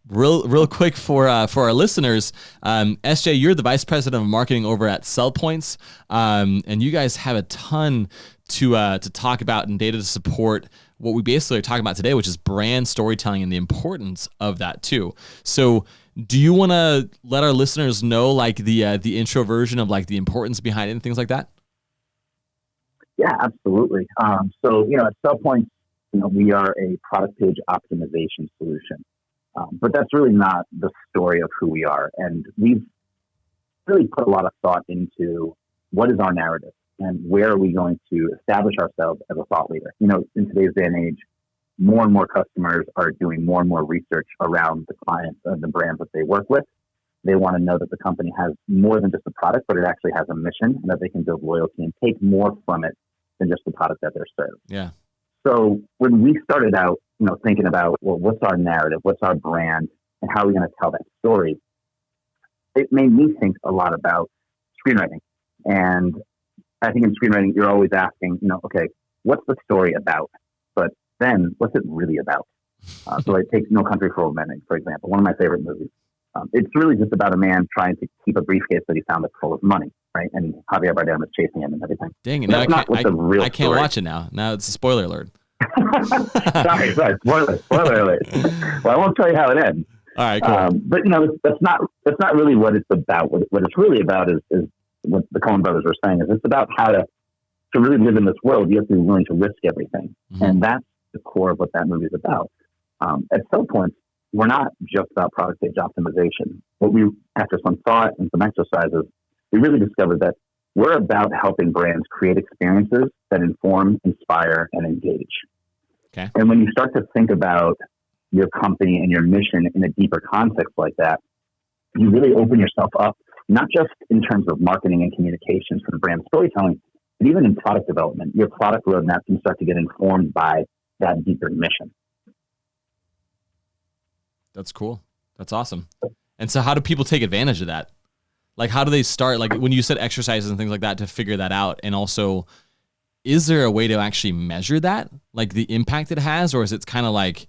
Real quick for our listeners, SJ, you're the vice president of marketing over at SellPoints, and you guys have a ton to talk about and data to support what we basically are talking about today, which is brand storytelling and the importance of that too. So, do you want to let our listeners know like the intro version of like the importance behind it and things like that? Yeah, absolutely. So, at SellPoints, we are a product page optimization solution, but that's really not the story of who we are. And we've really put a lot of thought into what is our narrative and where are we going to establish ourselves as a thought leader. In today's day and age, more and more customers are doing more and more research around the clients and the brands that they work with. They want to know that the company has more than just a product, but it actually has a mission and that they can build loyalty and take more from it than just the product that they're served. Yeah. So when we started out, thinking about, well, what's our narrative? What's our brand? And how are we going to tell that story? It made me think a lot about screenwriting. And I think in screenwriting, you're always asking, okay, what's the story about? But then what's it really about? So I take No Country for Old Men, for example, one of my favorite movies. It's really just about a man trying to keep a briefcase that he found that's full of money, right? And Javier Bardem is chasing him and everything. Dang it! Now I can't watch it now. Now it's a spoiler alert. sorry, spoiler alert. Well, I won't tell you how it ends. All right, cool. But that's not really what it's about. What it's really about is what the Coen brothers were saying. Is it's about how to really live in this world. You have to be willing to risk everything, and that's the core of what that movie is about. At SellPoints, we're not just about product page optimization. After some thought and some exercises, we really discovered that we're about helping brands create experiences that inform, inspire, and engage. Okay. And when you start to think about your company and your mission in a deeper context like that, you really open yourself up, not just in terms of marketing and communications for the brand storytelling, but even in product development. Your product roadmap can start to get informed by that deeper mission. That's cool. That's awesome. And so how do people take advantage of that? Like, how do they start? Like when you said exercises and things like that to figure that out. And also, is there a way to actually measure that? Like the impact it has, or is it kind of like,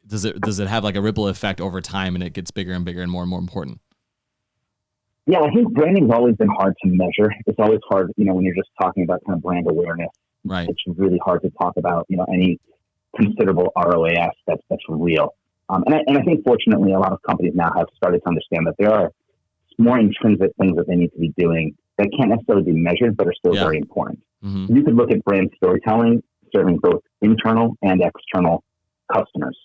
does it have like a ripple effect over time and it gets bigger and bigger and more important? Yeah, I think branding's always been hard to measure. It's always hard, when you're just talking about kind of brand awareness. Right. It's really hard to talk about, any considerable ROAS that's real. And I think fortunately a lot of companies now have started to understand that there are more intrinsic things that they need to be doing that can't necessarily be measured, but are still very important. Mm-hmm. You could look at brand storytelling serving both internal and external customers.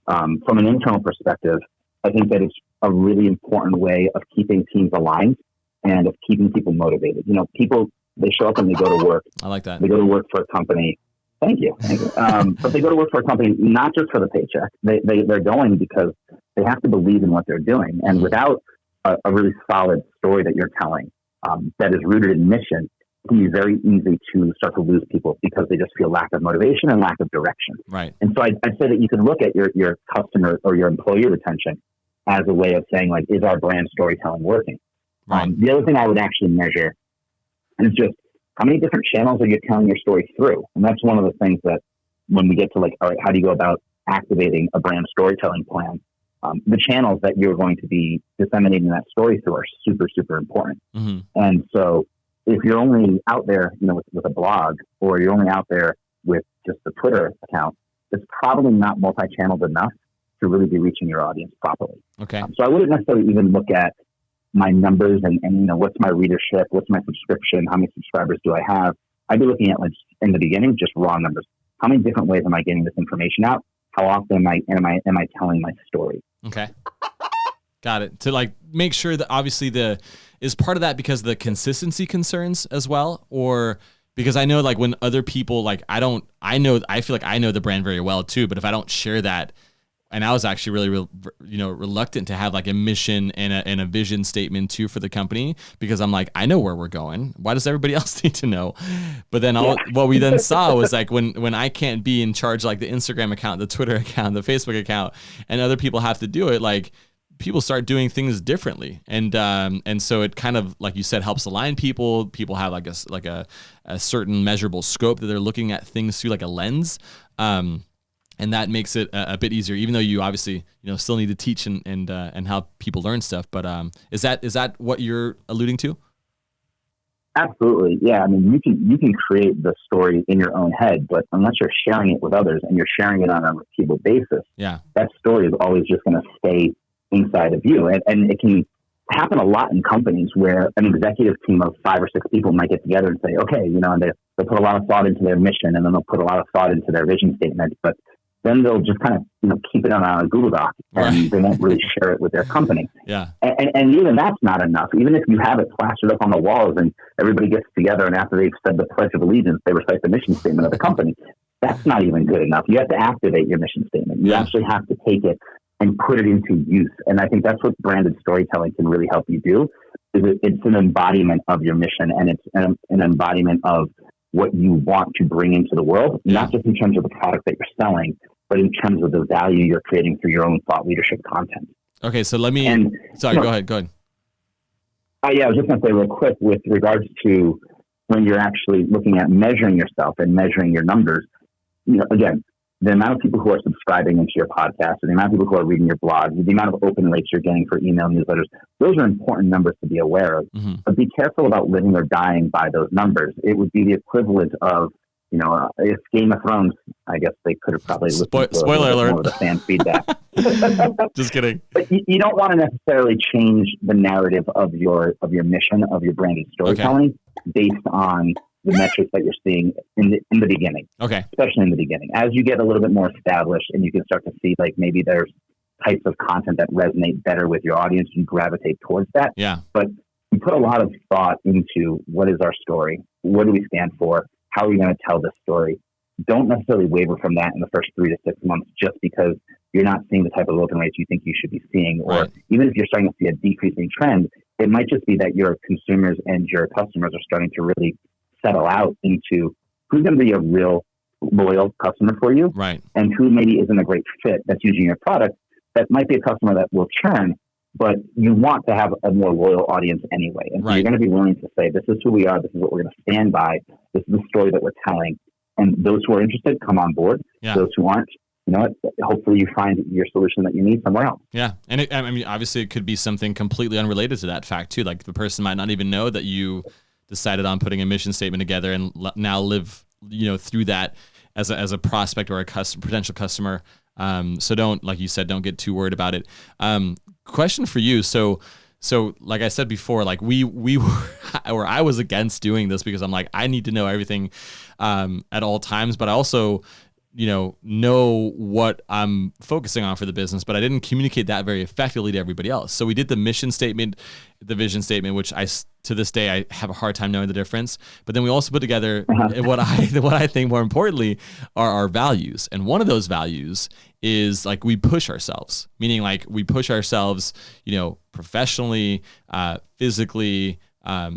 From an internal perspective, I think that it's a really important way of keeping teams aligned and of keeping people motivated. People, they show up and they go to work. I like that. They go to work for a company. Thank you. But they go to work for a company not just for the paycheck. They're going because they have to believe in what they're doing. And without a really solid story that you're telling that is rooted in mission, it can be very easy to start to lose people because they just feel lack of motivation and lack of direction. Right. And so I'd say that you can look at your customer or your employee retention as a way of saying, like, is our brand storytelling working? Right. The other thing I would actually measure is just how many different channels are you telling your story through? And that's one of the things that when we get to like, all right, how do you go about activating a brand storytelling plan? The channels that you're going to be disseminating that story through are super, super important. Mm-hmm. And so if you're only out there, with a blog, or you're only out there with just a Twitter account, it's probably not multi-channeled enough to really be reaching your audience properly. Okay. So I wouldn't necessarily even look at my numbers and what's my readership, what's my subscription, how many subscribers do I have? I'd be looking at, like, in the beginning, just raw numbers. How many different ways am I getting this information out? How often am I telling my story? Okay. Got it. To like make sure that obviously is part of that because the consistency concerns as well, or because I know like when other people like I feel like I know the brand very well too, but if I don't share that, and I was actually really reluctant to have like a mission and a vision statement too for the company because I'm like, I know where we're going. Why does everybody else need to know? But then what we then saw was like when I can't be in charge, like the Instagram account, the Twitter account, the Facebook account, and other people have to do it, like people start doing things differently. And so it kind of, like you said, helps align people. People have like a certain measurable scope that they're looking at things through, like a lens. And that makes it a bit easier, even though you obviously, still need to teach and help people learn stuff. But is that what you're alluding to? Absolutely. Yeah. I mean, you can create the story in your own head, but unless you're sharing it with others and you're sharing it on a repeatable basis, that story is always just going to stay inside of you. And it can happen a lot in companies where an executive team of 5 or 6 people might get together and say, okay, and they'll put a lot of thought into their mission, and then they'll put a lot of thought into their vision statement, but then they'll just kind of, keep it on a Google Doc, and they won't really share it with their company. Yeah. And even that's not enough. Even if you have it plastered up on the walls and everybody gets together and after they've said the Pledge of Allegiance, they recite the mission statement of the company, that's not even good enough. You have to activate your mission statement. You actually have to take it and put it into use. And I think that's what branded storytelling can really help you do. It's an embodiment of your mission, and it's an embodiment of what you want to bring into the world, not just in terms of the product that you're selling, but in terms of the value you're creating through your own thought leadership content. Okay, so let me. Go ahead. Yeah, I was just going to say real quick with regards to when you're actually looking at measuring yourself and measuring your numbers. Again, the amount of people who are subscribing into your podcast, or the amount of people who are reading your blog, the amount of open rates you're getting for email newsletters, those are important numbers to be aware of. Mm-hmm. But be careful about living or dying by those numbers. It would be the equivalent of, if Game of Thrones, I guess they could have probably listened to spoiler alert. More of the fan feedback. Just kidding. But you don't want to necessarily change the narrative of your mission, of your branded storytelling, based on the metrics that you're seeing in the beginning. Okay. Especially in the beginning. As you get a little bit more established and you can start to see, like, maybe there's types of content that resonate better with your audience, you gravitate towards that. Yeah. But we put a lot of thought into what is our story? What do we stand for? How are we going to tell this story? Don't necessarily waver from that in the first 3 to 6 months just because you're not seeing the type of open rates you think you should be seeing. Or even if you're starting to see a decreasing trend, it might just be that your consumers and your customers are starting to really settle out into who's going to be a real loyal customer for you, and who maybe isn't a great fit that's using your product. That might be a customer that will churn, but you want to have a more loyal audience anyway. And so you're going to be willing to say, this is who we are, this is what we're going to stand by, this is the story that we're telling. And those who are interested, come on board. Yeah. Those who aren't, hopefully you find your solution that you need somewhere else. Yeah. And obviously it could be something completely unrelated to that fact too. Like the person might not even know that you decided on putting a mission statement together and now live, through that as a prospect or a potential customer. So don't, like you said, don't get too worried about it. Question for you. So like I said before, like we were, or I was against doing this because I'm like, I need to know everything, at all times, but I also, know what I'm focusing on for the business, but I didn't communicate that very effectively to everybody else. So we did the mission statement, the vision statement, which to this day, I have a hard time knowing the difference. But then we also put together what I think more importantly are our values. And one of those values is like we push ourselves, meaning like we push ourselves, professionally, physically,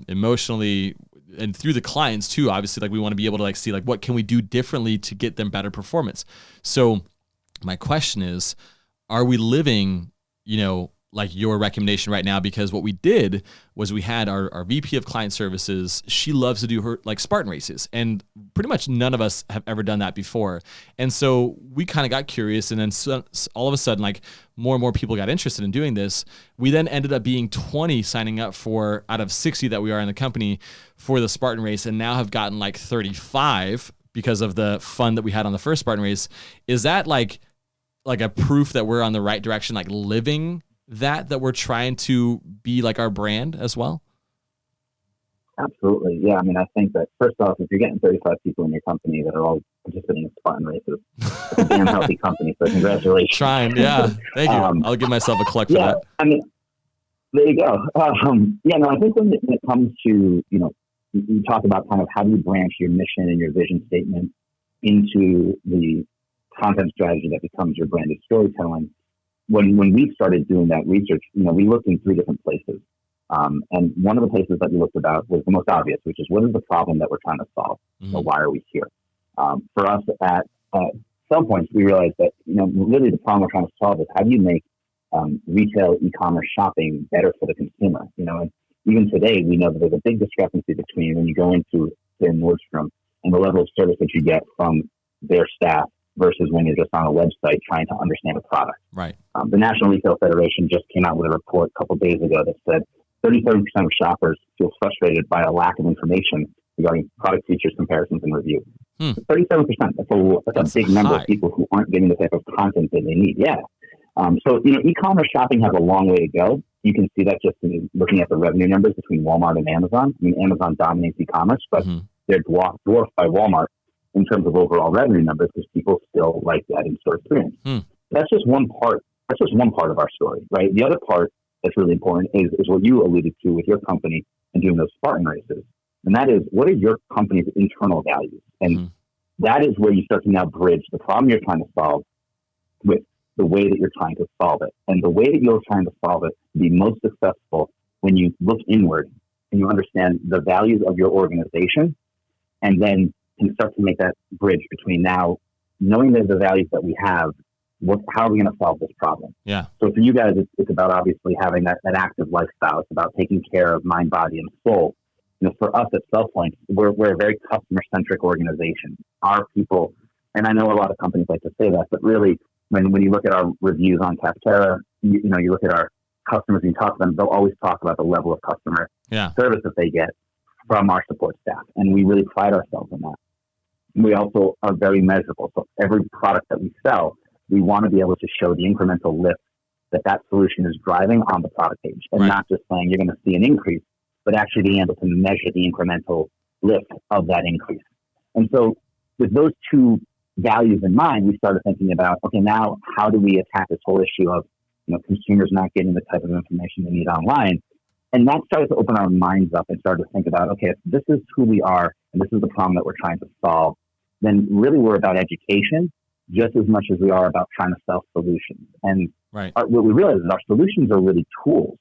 emotionally, and through the clients too. Obviously, like we want to be able to like see like what can we do differently to get them better performance. So my question is, are we living, like your recommendation right now? Because what we did was we had our VP of client services. She loves to do her like Spartan races, and pretty much none of us have ever done that before. And so we kind of got curious, and then all of a sudden, like more and more people got interested in doing this. We then ended up being 20 signing up for out of 60 that we are in the company for the Spartan race, and now have gotten like 35 because of the fun that we had on the first Spartan race. Is that like a proof that we're on the right direction, like living that we're trying to be like our brand as well? Absolutely. Yeah. I mean, I think that first off, if you're getting 35 people in your company that are all participating in Spartan races, it's a damn healthy company. So congratulations. Trying. Yeah. Thank you. I'll give myself a cluck for that. I mean, there you go. I think when it comes to, you talk about kind of how do you branch your mission and your vision statement into the content strategy that becomes your branded storytelling. When we started doing that research, we looked in 3 different places. And one of the places that we looked about was the most obvious, which is what is the problem that we're trying to solve? Mm-hmm. So why are we here? For us at some points, we realized that, really the problem we're trying to solve is how do you make retail e-commerce shopping better for the consumer. And even today, we know that there's a big discrepancy between when you go into Nordstrom and the level of service that you get from their staff versus when you're just on a website trying to understand a product. Right. The National Retail Federation just came out with a report a couple of days ago that said 37% of shoppers feel frustrated by a lack of information regarding product features, comparisons, and reviews. 37%. That's a big number of people who aren't getting the type of content that they need. Yeah. So, e-commerce shopping has a long way to go. You can see that just in looking at the revenue numbers between Walmart and Amazon. I mean, Amazon dominates e-commerce, but they're dwarfed by Walmart in terms of overall revenue numbers because people still like that in-store experience. That's just one part. That's just one part of our story, right? The other part that's really important is what you alluded to with your company and doing those Spartan races. And that is, what are your company's internal values? And that is where you start to now bridge the problem you're trying to solve with the way that you're trying to solve it. And the way that you're trying to solve it to be most successful when you look inward and you understand the values of your organization, and then can start to make that bridge between now knowing that the values that we have, how are we going to solve this problem? Yeah. So for you guys, it's about obviously having that active lifestyle. It's about taking care of mind, body, and soul. For us at SellPoint, we're a very customer-centric organization. Our people, and I know a lot of companies like to say that, but really, when you look at our reviews on Capterra, you look at our customers and you talk to them, they'll always talk about the level of customer service that they get from our support staff. And we really pride ourselves in that. We also are very measurable. So every product that we sell, we want to be able to show the incremental lift that solution is driving on the product page. And not just saying you're going to see an increase, but actually being able to measure the incremental lift of that increase. And so with those two values in mind, we started thinking about, okay, now how do we attack this whole issue of consumers not getting the type of information they need online? And that started to open our minds up and started to think about, okay, if this is who we are and this is the problem that we're trying to solve, then really we're about education just as much as we are about trying to sell solutions. And what we realize is our solutions are really tools,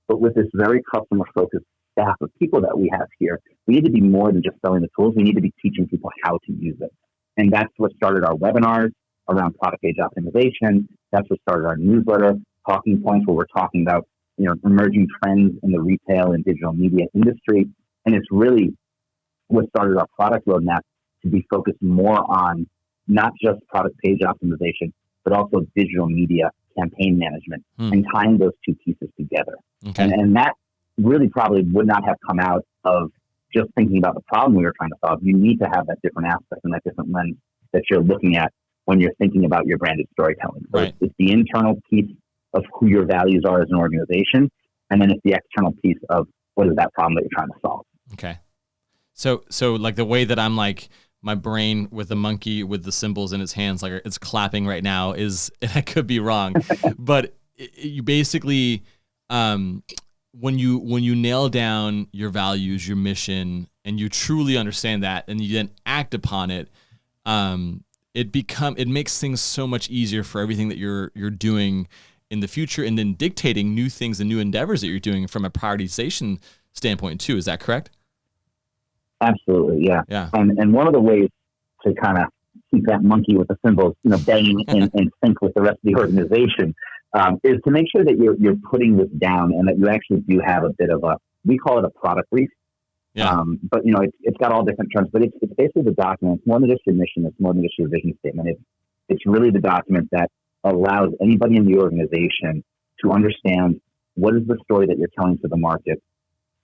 but with this very customer-focused staff of people that we have here, we need to be more than just selling the tools. We need to be teaching people how to use it. And that's what started our webinars around product page optimization. That's what started our newsletter, Talking Points, where we're talking about emerging trends in the retail and digital media industry. And it's really what started our product roadmap to be focused more on not just product page optimization, but also digital media campaign management and tying those two pieces together. Okay. And that really probably would not have come out of just thinking about the problem we were trying to solve. You need to have that different aspect and that different lens that you're looking at when you're thinking about your branded storytelling. So it's the internal piece of who your values are as an organization, and then it's the external piece of what is that problem that you're trying to solve. Okay. So like the way that I'm like, my brain with the monkey with the symbols in its hands, like it's clapping right now, is, and I could be wrong, but you basically, when you nail down your values, your mission, and you truly understand that, and you then act upon it, it makes things so much easier for everything that you're doing in the future, and then dictating new things and new endeavors that you're doing from a prioritization standpoint too. Is that correct? Absolutely, yeah. Yeah. And one of the ways to kind of keep that monkey with the symbols, banging in sync with the rest of the organization, is to make sure that you're putting this down and that you actually do have a bit of we call it a product brief. Yeah. But it's got all different terms, but it's basically the document. It's more than just your mission. It's more than just your vision statement. It's really the document that allows anybody in the organization to understand what is the story that you're telling to the market,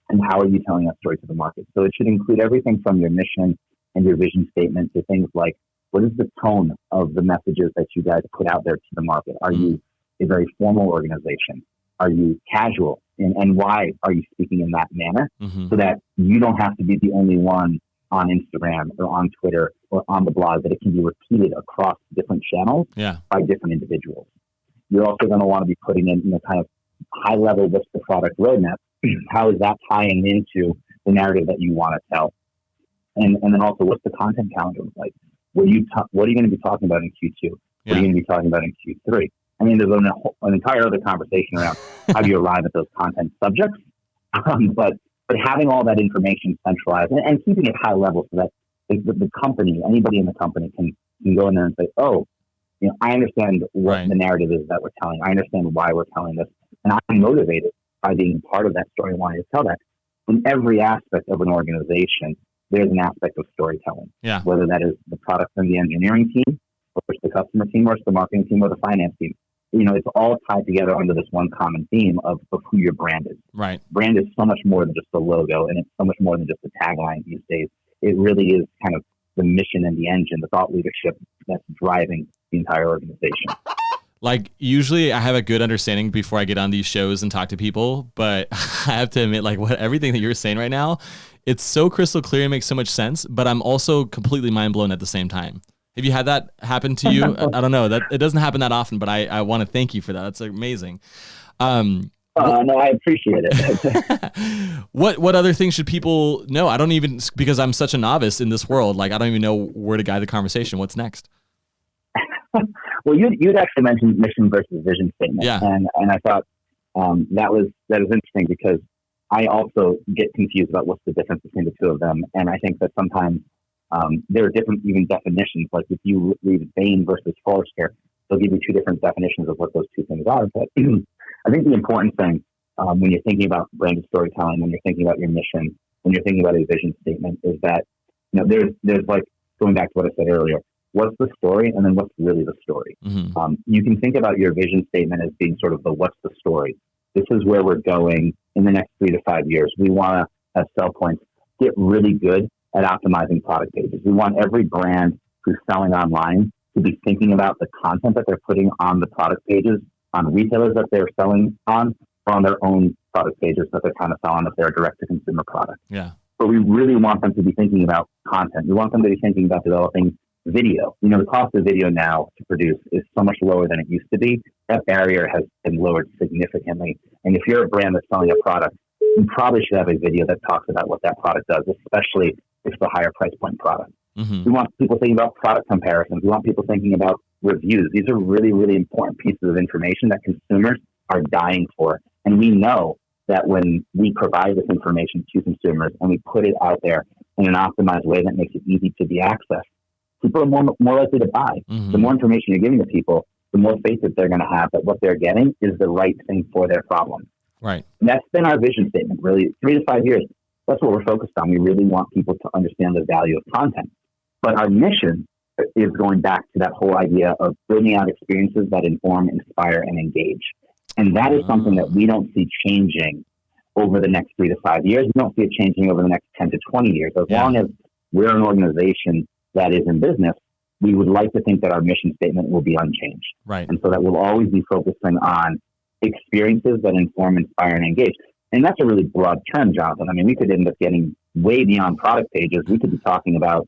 and how are you telling that story to the market. So it should include everything from your mission and your vision statement to things like, what is the tone of the messages that you guys put out there to the market? Are you a very formal organization? Are you casual? And why are you speaking in that manner? So that you don't have to be the only one on Instagram or on Twitter or on the blog, that it can be repeated across different channels by different individuals. You're also going to want to be putting in, kind of high level, what's the product roadmap? How is that tying into the narrative that you want to tell? And then also, what's the content calendar like? What are you going to be talking about in Q2? What are you going to be talking about in Q3? I mean, there's an entire other conversation around how do you arrive at those content subjects. But having all that information centralized and keeping it high level so that the company, anybody in the company can go in there and say, oh, I understand what the narrative is that we're telling. I understand why we're telling this. And I'm motivated by being part of that story and wanting to tell that. In every aspect of an organization, there's an aspect of storytelling. Yeah. Whether that is the product and the engineering team, or it's the customer team, or it's the marketing team, or the finance team. It's all tied together under this one common theme of who your brand is. Right. Brand is so much more than just the logo, and it's so much more than just the tagline these days. It really is kind of the mission and the engine, the thought leadership that's driving the entire organization. Like, usually I have a good understanding before I get on these shows and talk to people, but I have to admit, like, everything that you're saying right now, it's so crystal clear and makes so much sense, but I'm also completely mind blown at the same time. Have you had that happen to you? I don't know. That it doesn't happen that often, but I want to thank you for that. That's amazing. No, I appreciate it. What other things should people know? I don't even, because I'm such a novice in this world, like I don't even know where to guide the conversation. What's next? Well, you'd actually mentioned mission versus vision statement. Yeah. And I thought that was interesting because I also get confused about what's the difference between the two of them. And I think that sometimes there are different even definitions. Like if you read Bain versus Forrester, they'll give you two different definitions of what those two things are. But I think the important thing when you're thinking about branded storytelling, when you're thinking about your mission, when you're thinking about a vision statement, is that there's like going back to what I said earlier. What's the story, and then what's really the story? Mm-hmm. You can think about your vision statement as being sort of the what's the story. This is where we're going in the next 3 to 5 years. We want to, as Sell Points, get really good at optimizing product pages. We want every brand who's selling online to be thinking about the content that they're putting on the product pages, on retailers that they're selling on, or on their own product pages that they're trying to sell on if they're a direct-to-consumer product. Yeah. But we really want them to be thinking about content. We want them to be thinking about developing video. The cost of video now to produce is so much lower than it used to be. That barrier has been lowered significantly. And if you're a brand that's selling a product, you probably should have a video that talks about what that product does, especially if it's a higher price point product. Mm-hmm. We want people thinking about product comparisons. We want people thinking about reviews. These are really, really important pieces of information that consumers are dying for. And we know that when we provide this information to consumers and we put it out there in an optimized way that makes it easy to be accessed, people are more likely to buy. Mm-hmm. The more information you're giving to people, the more faith that they're going to have that what they're getting is the right thing for their problem. Right. And that's been our vision statement, really. 3 to 5 years, that's what we're focused on. We really want people to understand the value of content. But our mission is going back to that whole idea of building out experiences that inform, inspire, and engage. And that is something that we don't see changing over the next 3 to 5 years. We don't see it changing over the next 10 to 20 years. As long as we're an organization that is in business, we would like to think that our mission statement will be unchanged. Right. And so that we'll always be focusing on experiences that inform, inspire, and engage. And that's a really broad term, Jonathan. I mean, we could end up getting way beyond product pages. We could be talking about,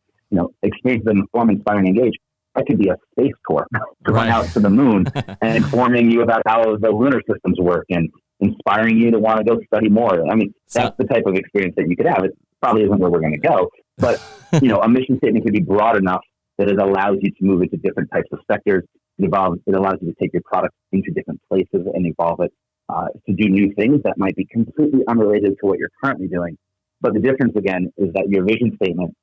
experiences that inform, inspire, and engage. That could be a space tour going out to the moon and informing you about how the lunar systems work and inspiring you to want to go study more. I mean, that's the type of experience that you could have. It probably isn't where we're going to go, but a mission statement could be broad enough that it allows you to move into different types of sectors. It allows you to take your product into different places and evolve it to do new things that might be completely unrelated to what you're currently doing. But the difference, again, is that your vision statement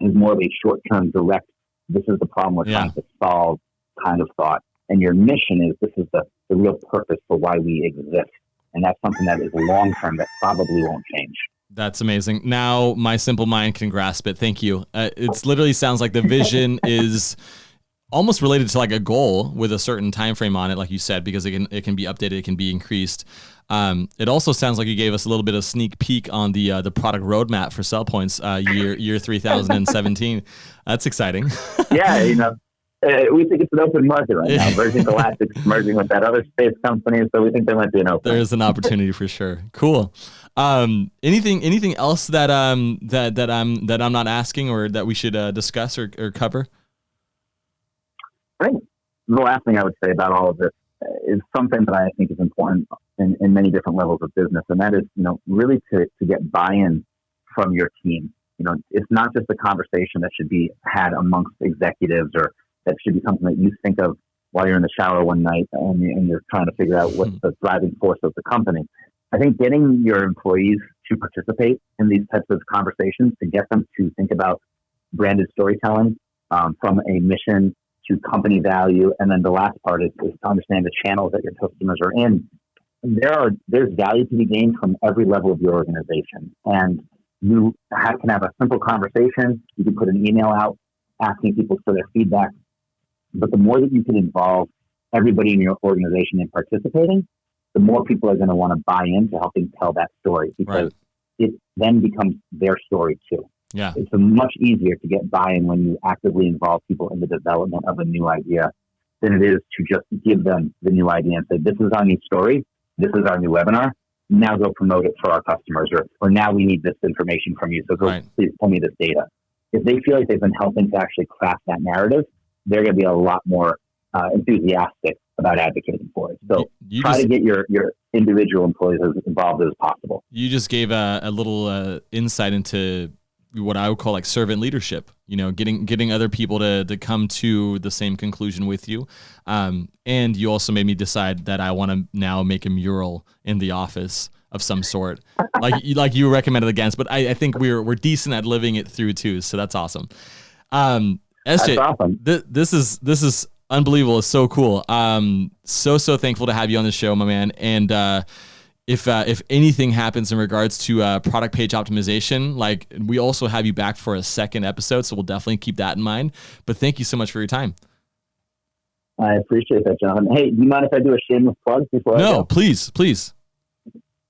is more of a short-term, direct, this is the problem we're trying to solve kind of thought. And your mission is, this is the real purpose for why we exist. And that's something that is long-term that probably won't change. That's amazing. Now my simple mind can grasp it. Thank you. It literally sounds like the vision is almost related to like a goal with a certain time frame on it, like you said, because it can be updated, it can be increased. It also sounds like you gave us a little bit of sneak peek on the product roadmap for Sell Points year 3017. That's exciting. Yeah, we think it's an open market right now. Virgin Galactic's merging with that other space company, so we think there might be an opening. There's an opportunity for sure. Cool. Anything else that I'm not asking or that we should discuss or cover? I think the last thing I would say about all of this is something that I think is important in many different levels of business, and that is, really to get buy-in from your team. It's not just a conversation that should be had amongst executives, or that should be something that you think of while you're in the shower one night and you're trying to figure out what's the driving force of the company. I think getting your employees to participate in these types of conversations, to get them to think about branded storytelling from a mission, to company value. And then the last part is to understand the channels that your customers are in. There's value to be gained from every level of your organization. And you can have a simple conversation. You can put an email out asking people for their feedback. But the more that you can involve everybody in your organization in participating, the more people are going to want to buy into helping tell that story, because it then becomes their story too. Yeah. It's much easier to get buy-in when you actively involve people in the development of a new idea than it is to just give them the new idea and say, this is our new story. This is our new webinar. Now go promote it for our customers, or now we need this information from you. So go, please tell me this data. If they feel like they've been helping to actually craft that narrative, they're going to be a lot more enthusiastic about advocating for it. So try to get your individual employees as involved as possible. You just gave a little insight into what I would call like servant leadership, getting other people to come to the same conclusion with you. And you also made me decide that I want to now make a mural in the office of some sort, like you recommended against, but I think we're decent at living it through too. So that's awesome. SJ, that's awesome. This is unbelievable. It's so cool. So thankful to have you on the show, my man. And, if anything happens in regards to product page optimization, like we also have you back for a second episode, so we'll definitely keep that in mind. But thank you so much for your time. I appreciate that, Jonathan. Hey, do you mind if I do a shameless plug before I go? No, please.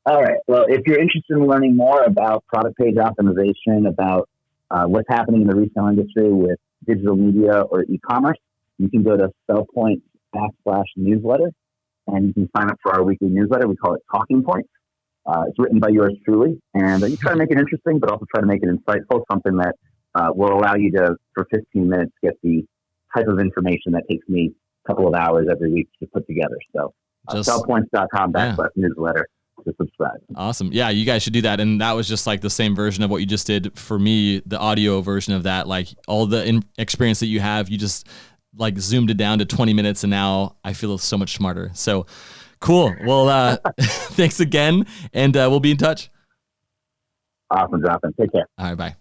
All right. Well, if you're interested in learning more about product page optimization, about what's happening in the retail industry with digital media or e-commerce, you can go to sellpoint.com/newsletter. And you can sign up for our weekly newsletter. We call it Talking Points. It's written by yours truly. And you try to make it interesting, but also try to make it insightful, something that will allow you to, for 15 minutes, get the type of information that takes me a couple of hours every week to put together. So sellpoints.com/newsletter to subscribe. Awesome. Yeah, you guys should do that. And that was just like the same version of what you just did for me, the audio version of that. Like all the experience that you have, you just like zoomed it down to 20 minutes and now I feel so much smarter. So cool. Well, thanks again. And we'll be in touch. Awesome, Jonathan. Take care. All right. Bye.